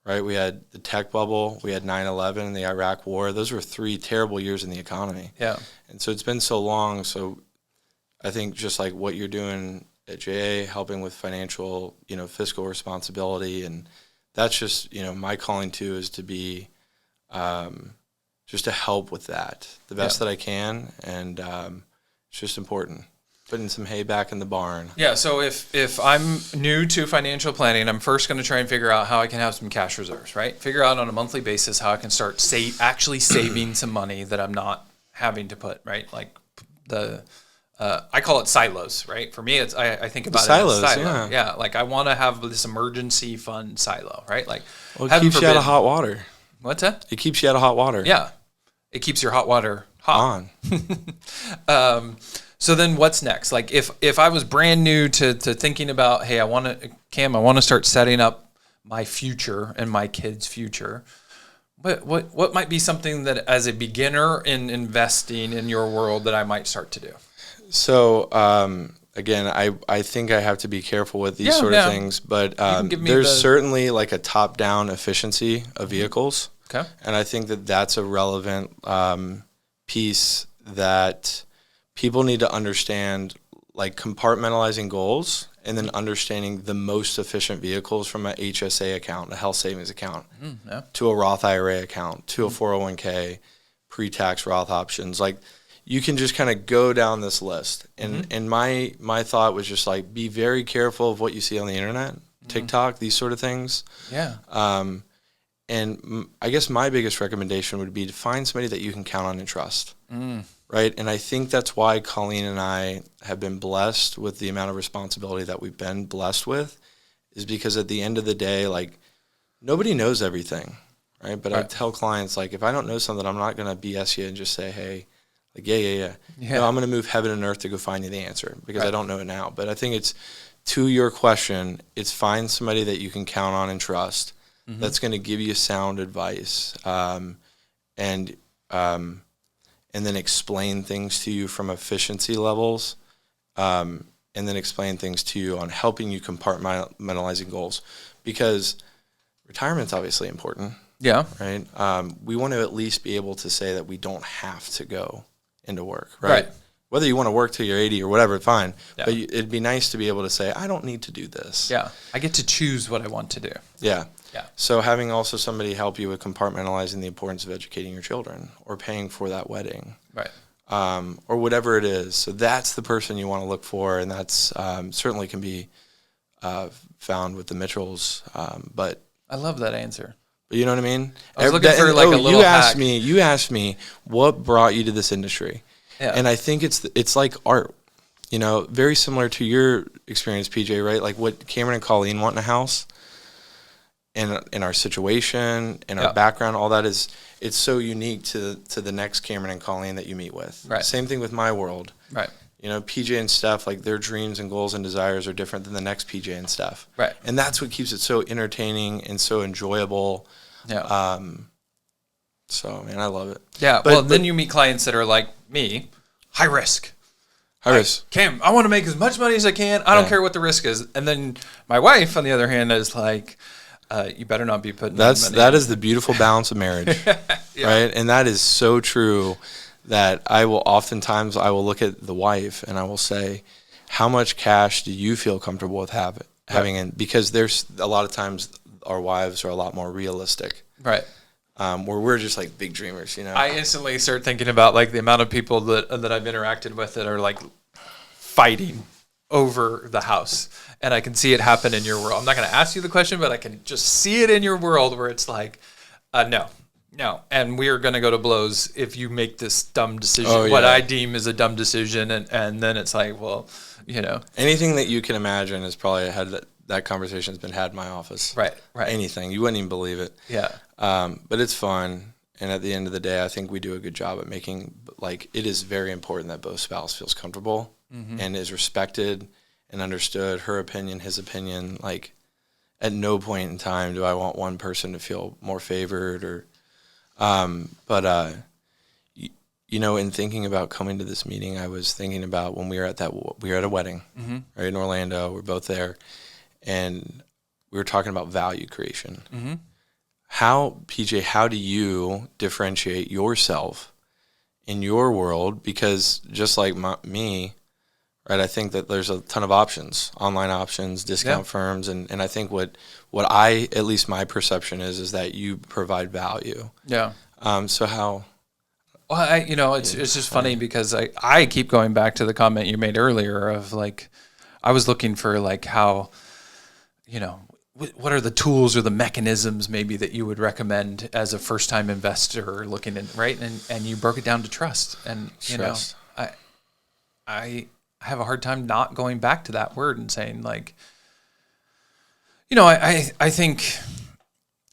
Right, we had the tech bubble, we had 9/11 and the Iraq War. Those were 3 terrible years in the economy. Yeah. And so it's been so long. So I think just like what you're doing at JA, helping with financial, fiscal responsibility, and that's just, my calling too is to be just to help with that the best that I can. And it's just important. Putting some hay back in the barn. Yeah, so if I'm new to financial planning, I'm first going to try and figure out how I can have some cash reserves, right? Figure out on a monthly basis how I can start actually saving some money that I'm not having to put, right? Like I call it silos, right? For me, it's I think about silos, it as silo. Yeah, like I want to have this emergency fund silo, right? Like, well, it keeps you out of hot water. What's that? It keeps you out of hot water. Yeah, it keeps your hot water hot. On. So then what's next? Like if I was brand new to thinking about, hey, I want to start setting up my future and my kids' future. What might be something that as a beginner in investing in your world that I might start to do? So again, I think I have to be careful with these sort of things, but there's certainly like a top-down efficiency of vehicles. Okay. And I think that that's a relevant piece that people need to understand, like compartmentalizing goals and then understanding the most efficient vehicles from a HSA account, a health savings account, to a Roth IRA account, to a 401k, pre-tax Roth options. Like you can just kind of go down this list. And my thought was just like, be very careful of what you see on the internet, TikTok, these sort of things. Yeah. And I guess my biggest recommendation would be to find somebody that you can count on and trust. Right. And I think that's why Colleen and I have been blessed with the amount of responsibility that we've been blessed with, is because at the end of the day, like nobody knows everything. Right. But I tell clients, like, if I don't know something, I'm not going to BS you and just say, hey, like, yeah. No, I'm going to move heaven and earth to go find you the answer because I don't know it now. But I think it's, to your question, it's find somebody that you can count on and trust that's going to give you sound advice. And then explain things to you from efficiency levels, and then explain things to you on helping you compartmentalizing goals, because retirement's obviously important. Yeah. Right. We want to at least be able to say that we don't have to go into work. Right. Whether you want to work till you're 80 or whatever, fine. Yeah. But it'd be nice to be able to say, I don't need to do this. Yeah. I get to choose what I want to do. Yeah. Yeah. So having also somebody help you with compartmentalizing the importance of educating your children or paying for that wedding. Right. Or whatever it is. So that's the person you want to look for, and that's certainly can be found with the Mitchells. But I love that answer. But you know what I mean? I was looking for like a little hack. You asked me what brought you to this industry. Yeah. And I think it's like art. You know, very similar to your experience, PJ, right? Like what Cameron and Colleen want in a house. In our situation, in our background, all that it's so unique to the next Cameron and Colleen that you meet with. Right. Same thing with my world. Right. You know, PJ and Steph, like their dreams and goals and desires are different than the next PJ and Steph. Right. And that's what keeps it so entertaining and so enjoyable. Yeah. So, man, I love it. Yeah. But then you meet clients that are like me, high risk. High risk. Cam, I want to make as much money as I can. I don't care what the risk is. And then my wife, on the other hand, is like, you better not be putting that is the beautiful balance of marriage. Right? And that is so true that I will look at the wife and I will say, how much cash do you feel comfortable with having in? Because there's a lot of times our wives are a lot more realistic. Right. Where we're just like big dreamers, you know. I instantly start thinking about like the amount of people that I've interacted with that are like fighting over the house. And I can see it happen in your world. I'm not going to ask you the question, but I can just see it in your world where it's like, no. And we are going to go to blows if you make this dumb decision, what I deem is a dumb decision. And then it's like, well, you know. Anything that you can imagine is probably that conversation has been had in my office. Right. Anything. You wouldn't even believe it. Yeah. But it's fun. And at the end of the day, I think we do a good job at making, like, it is very important that both spouse feels comfortable and is respected and understood, her opinion, his opinion. Like, at no point in time do I want one person to feel more favored or, you know, in thinking about coming to this meeting, I was thinking about when we were at a wedding, right, in Orlando. We're both there, and we were talking about value creation. How do you differentiate yourself in your world? Because just like me, right, I think that there's a ton of options, online options, discount firms, and I think what at least my perception is that you provide value. Yeah. So how Well, it's just funny because I keep going back to the comment you made earlier of like, I was looking for like how, what are the tools or the mechanisms maybe that you would recommend as a first time investor looking in, right? And you broke it down to trust. And, Trust. I have a hard time not going back to that word and saying like, I think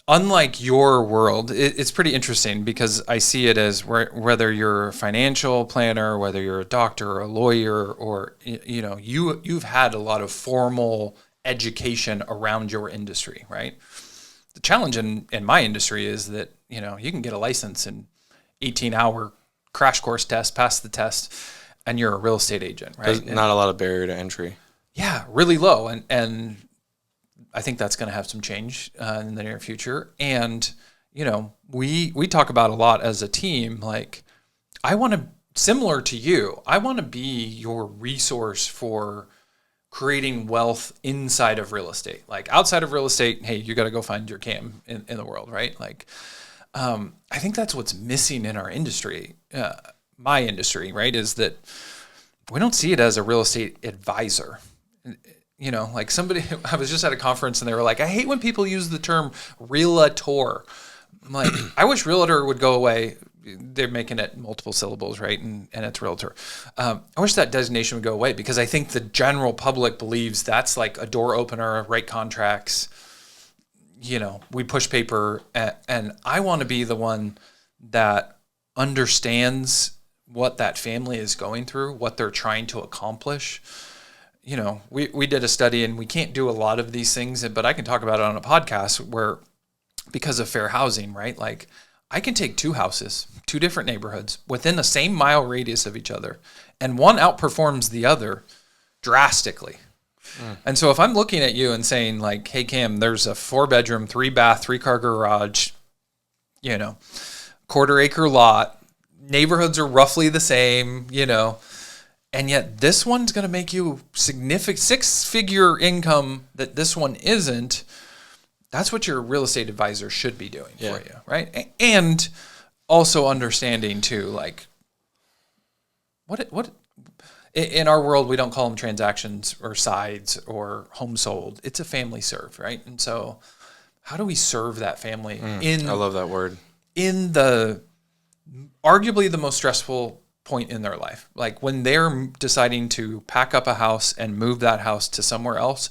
unlike your world, it's pretty interesting because I see it as whether you're a financial planner, whether you're a doctor or a lawyer, or you've had a lot of formal education around your industry, right? The challenge in my industry is that you can get a license in 18-hour crash course test, pass the test, and you're a real estate agent, right? There's not a lot of barrier to entry. Yeah, really low, and I think that's going to have some change in the near future. And, we talk about a lot as a team, like I want to, similar to you, I want to be your resource for creating wealth inside of real estate. Like outside of real estate, hey, you got to go find your Cam in the world, right? Like, I think that's what's missing in our industry, my industry, right, is that we don't see it as a real estate advisor. Like somebody, I was just at a conference and they were like, I hate when people use the term realtor. I'm like, I wish realtor would go away. They're making it multiple syllables, right? And it's realtor. I wish that designation would go away because I think the general public believes that's like a door opener, write contracts, we push paper. And I want to be the one that understands what that family is going through, what they're trying to accomplish. We did a study and we can't do a lot of these things, but I can talk about it on a podcast where because of fair housing, right? Like I can take two houses, two different neighborhoods within the same mile radius of each other, and one outperforms the other drastically. And so if I'm looking at you and saying like, hey, Cam, there's a 4-bedroom, 3-bath, 3-car garage, quarter-acre lot, neighborhoods are roughly the same, and yet this one's going to make you significant 6-figure income that this one isn't. That's what your real estate advisor should be doing for you, right? And also understanding too, like what in our world, we don't call them transactions or sides or home sold. It's a family served, right? And so how do we serve that family I love that word. In the arguably the most stressful point in their life, like when they're deciding to pack up a house and move that house to somewhere else.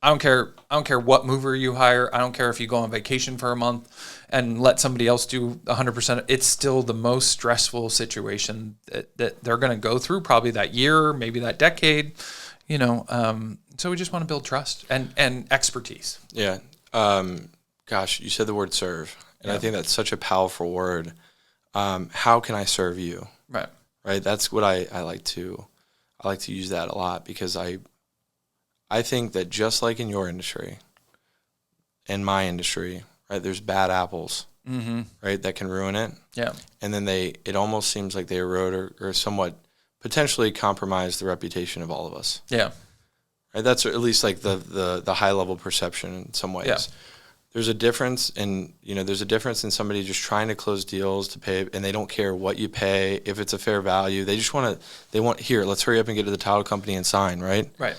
I don't care what mover you hire. I don't care if you go on vacation for a month and let somebody else do 100%. It's still the most stressful situation that they're going to go through probably that year, maybe that decade, so we just want to build trust and expertise. Yeah. Gosh, you said the word serve, and I think that's such a powerful word. How can I serve you? Right. That's what I like to use that a lot because I think that just like in your industry, in my industry, right, there's bad apples, right, that can ruin it. Yeah. And then it almost seems like they erode or somewhat potentially compromise the reputation of all of us. Yeah. Right. That's at least like the high level perception in some ways. Yeah. There's a difference in somebody just trying to close deals to pay, and they don't care what you pay, if it's a fair value. They just here, let's hurry up and get to the title company and sign, right? Right.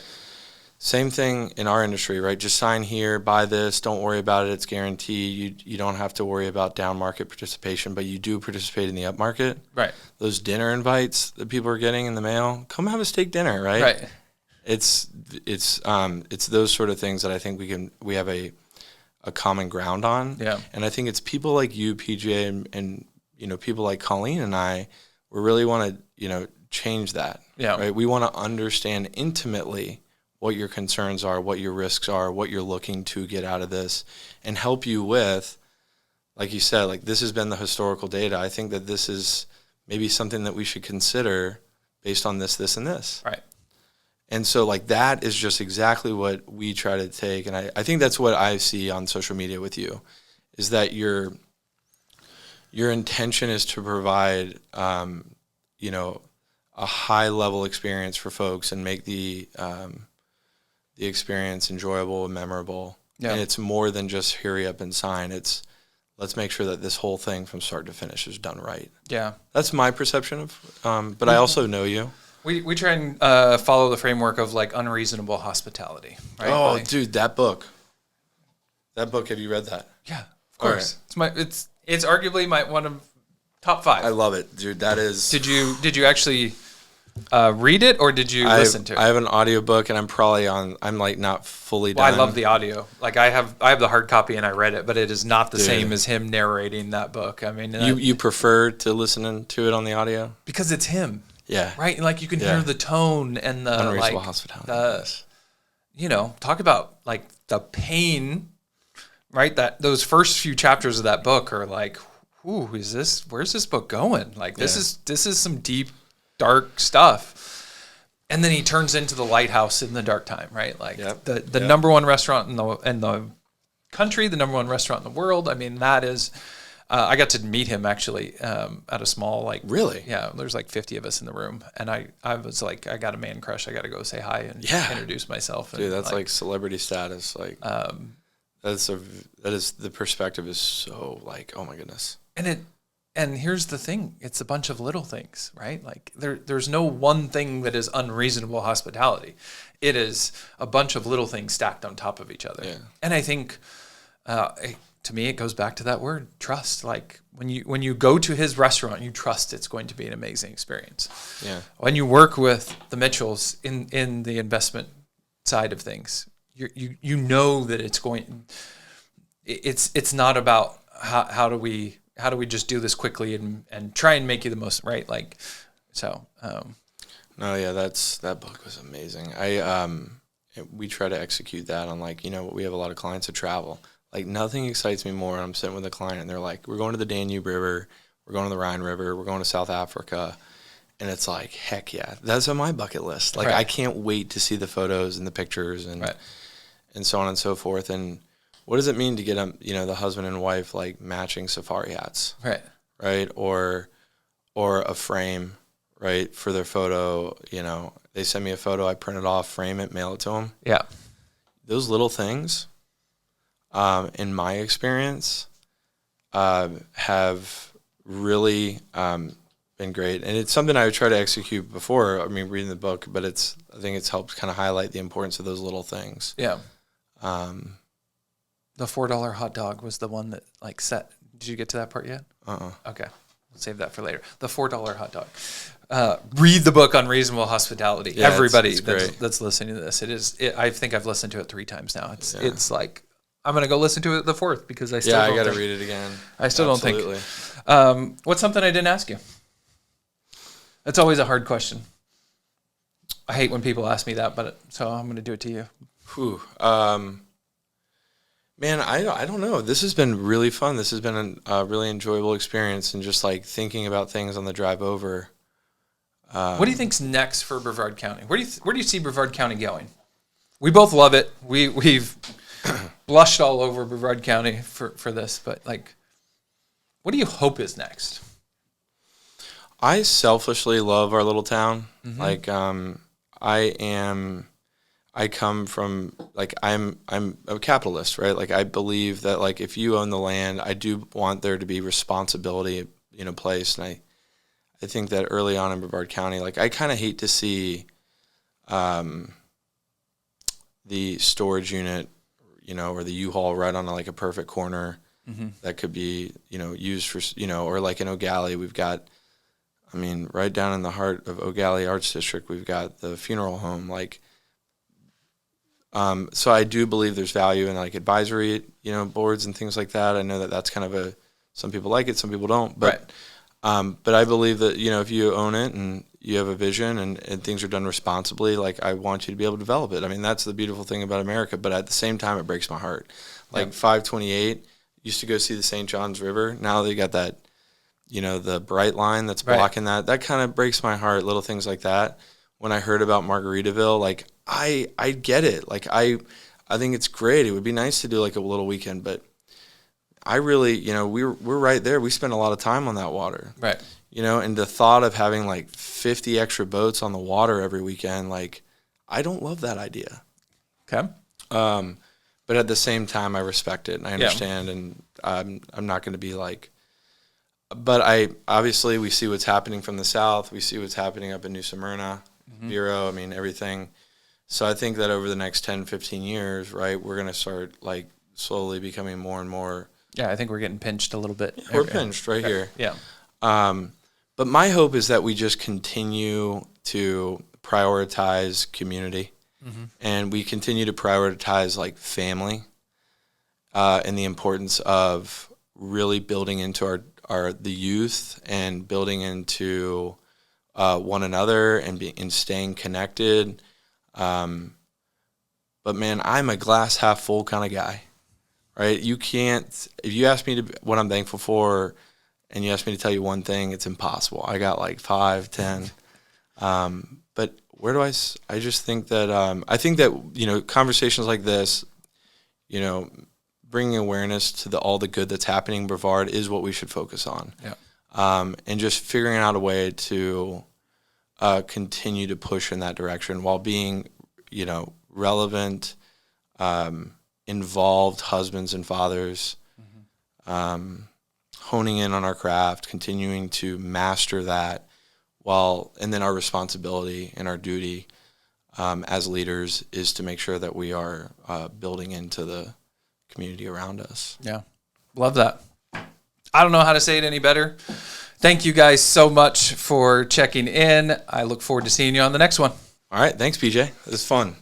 Same thing in our industry, right? Just sign here, buy this, don't worry about it, it's guaranteed. You don't have to worry about down market participation, but you do participate in the up market. Right. Those dinner invites that people are getting in the mail, come have a steak dinner, right? Right. It's those sort of things that I think we have a common ground on. Yeah. And I think it's people like you, PJ, and people like Colleen and I, we really want to, change that. Yeah. Right. We want to understand intimately what your concerns are, what your risks are, what you're looking to get out of this, and help you with, like you said, like this has been the historical data. I think that this is maybe something that we should consider based on this, this, and this. Right. And so like that is just exactly what we try to take. And I think that's what I see on social media with you, is that your intention is to provide, a high level experience for folks and make the experience enjoyable and memorable. Yeah. And it's more than just hurry up and sign. It's let's make sure that this whole thing from start to finish is done right. Yeah. That's my perception of, but I also know you. We try and follow the framework of like unreasonable hospitality, right? Oh, like, dude, that book, have you read that? yeah, of course. Right. It's arguably one of top 5. I love it, dude. That is. Did you actually read it or did you listen to it? I have an audiobook and I'm like not fully done. I love the audio. Like I have the hard copy and I read it, but it is not the same as him narrating that book. I mean, you prefer to listen to it on the audio? Because it's him. Yeah. Right? Like you can hear the tone and the unreasonable hospitality. Talk about like the pain, right? That those first few chapters of that book are like, where's this book going? Like this is some deep, dark stuff. And then he turns into the lighthouse in the dark time, right? Like the number one restaurant in the country, the number one restaurant in the world. I mean, that is. I got to meet him actually at a small Really? Yeah, there's like 50 of us in the room, and I was like, I got a man crush. I got to go say hi and introduce myself. Dude, that's like celebrity status. Like that is the perspective is so like, oh my goodness. And here's the thing: it's a bunch of little things, right? Like there's no one thing that is unreasonable hospitality. It is a bunch of little things stacked on top of each other. Yeah. And I think. To me, it goes back to that word, trust. Like when you go to his restaurant, you trust it's going to be an amazing experience. Yeah. When you work with the Mitchells in the investment side of things, you know that it's going. It's not about how do we just do this quickly and try and make you the most right. Like so. No, yeah, that book was amazing. We try to execute that on we have a lot of clients that travel. Like nothing excites me more. I'm sitting with a client and they're like, we're going to the Danube River, we're going to the Rhine River, we're going to South Africa. And it's like, heck yeah, that's on my bucket list. Like I can't wait to see the photos and the pictures and so on and so forth. And what does it mean to get the husband and wife like matching safari hats? Right. Or a frame, right, for their photo. They send me a photo, I print it off, frame it, mail it to them. Yeah. Those little things. In my experience, have really been great, and it's something I would try to execute before. I mean, reading the book, but I think it's helped kind of highlight the importance of those little things. Yeah. The $4 hot dog was the one that like set. Did you get to that part yet? Okay, we'll save that for later. The $4 hot dog. Read the book on Reasonable Hospitality. Yeah, everybody that's listening to this, I think I've listened to it 3 times now. It's like. I'm going to go listen to it the 4th because I still I got to read it again. I still don't think. What's something I didn't ask you? That's always a hard question. I hate when people ask me that, so I'm going to do it to you. Whew. Man, I don't know. This has been really fun. This has been a really enjoyable experience and just like thinking about things on the drive over. What do you think's next for Brevard County? Where do you see Brevard County going? We both love it. We've blushed all over Brevard County for this, but like, what do you hope is next? I selfishly love our little town. Mm-hmm. Like, I come from like I'm a capitalist, right? Like I believe that like if you own the land, I do want there to be responsibility placed, and I think that early on in Brevard County, like I kind of hate to see the storage unit, or the U-Haul right on like a perfect corner that could be, used for, or like in O'Galley, we've got, right down in the heart of O'Galley Arts District, we've got the funeral home. Like, so I do believe there's value in like advisory, boards and things like that. I know that that's kind of some people like it, some people don't, but I believe that, if you own it and you have a vision and things are done responsibly, like I want you to be able to develop it. I mean, that's the beautiful thing about America, but at the same time, it breaks my heart. Like 528, used to go see the St. Johns River. Now they got that, the bright line that's blocking that. That kind of breaks my heart, little things like that. When I heard about Margaritaville, like I get it. Like I think it's great. It would be nice to do like a little weekend, but I really, we're right there. We spend a lot of time on that water. Right. And the thought of having like 50 extra boats on the water every weekend, like I don't love that idea. Okay. But at the same time, I respect it and I understand. And I'm not going to be like, but obviously we see what's happening from the south. We see what's happening up in New Smyrna, Vero, I mean, everything. So I think that over the next 10, 15 years, right, we're going to start like slowly becoming more and more. Yeah, I think we're getting pinched a little bit. We're pinched right here. Yeah. But my hope is that we just continue to prioritize community, and we continue to prioritize like family, and the importance of really building into the youth and building into one another and staying connected. But man, I'm a glass half full kind of guy, right? You can't, if you ask me what I'm thankful for and you ask me to tell you one thing, it's impossible. I got like 5, 10. But where do I just think that, I think that, conversations like this, bringing awareness to all the good that's happening in Brevard is what we should focus on. Yeah. And just figuring out a way to continue to push in that direction while being, relevant, involved husbands and fathers, honing in on our craft, continuing to master that and then our responsibility and our duty as leaders is to make sure that we are building into the community around us. Yeah. Love that. I don't know how to say it any better. Thank you guys so much for checking in. I look forward to seeing you on the next one. All right. Thanks, PJ. It was fun.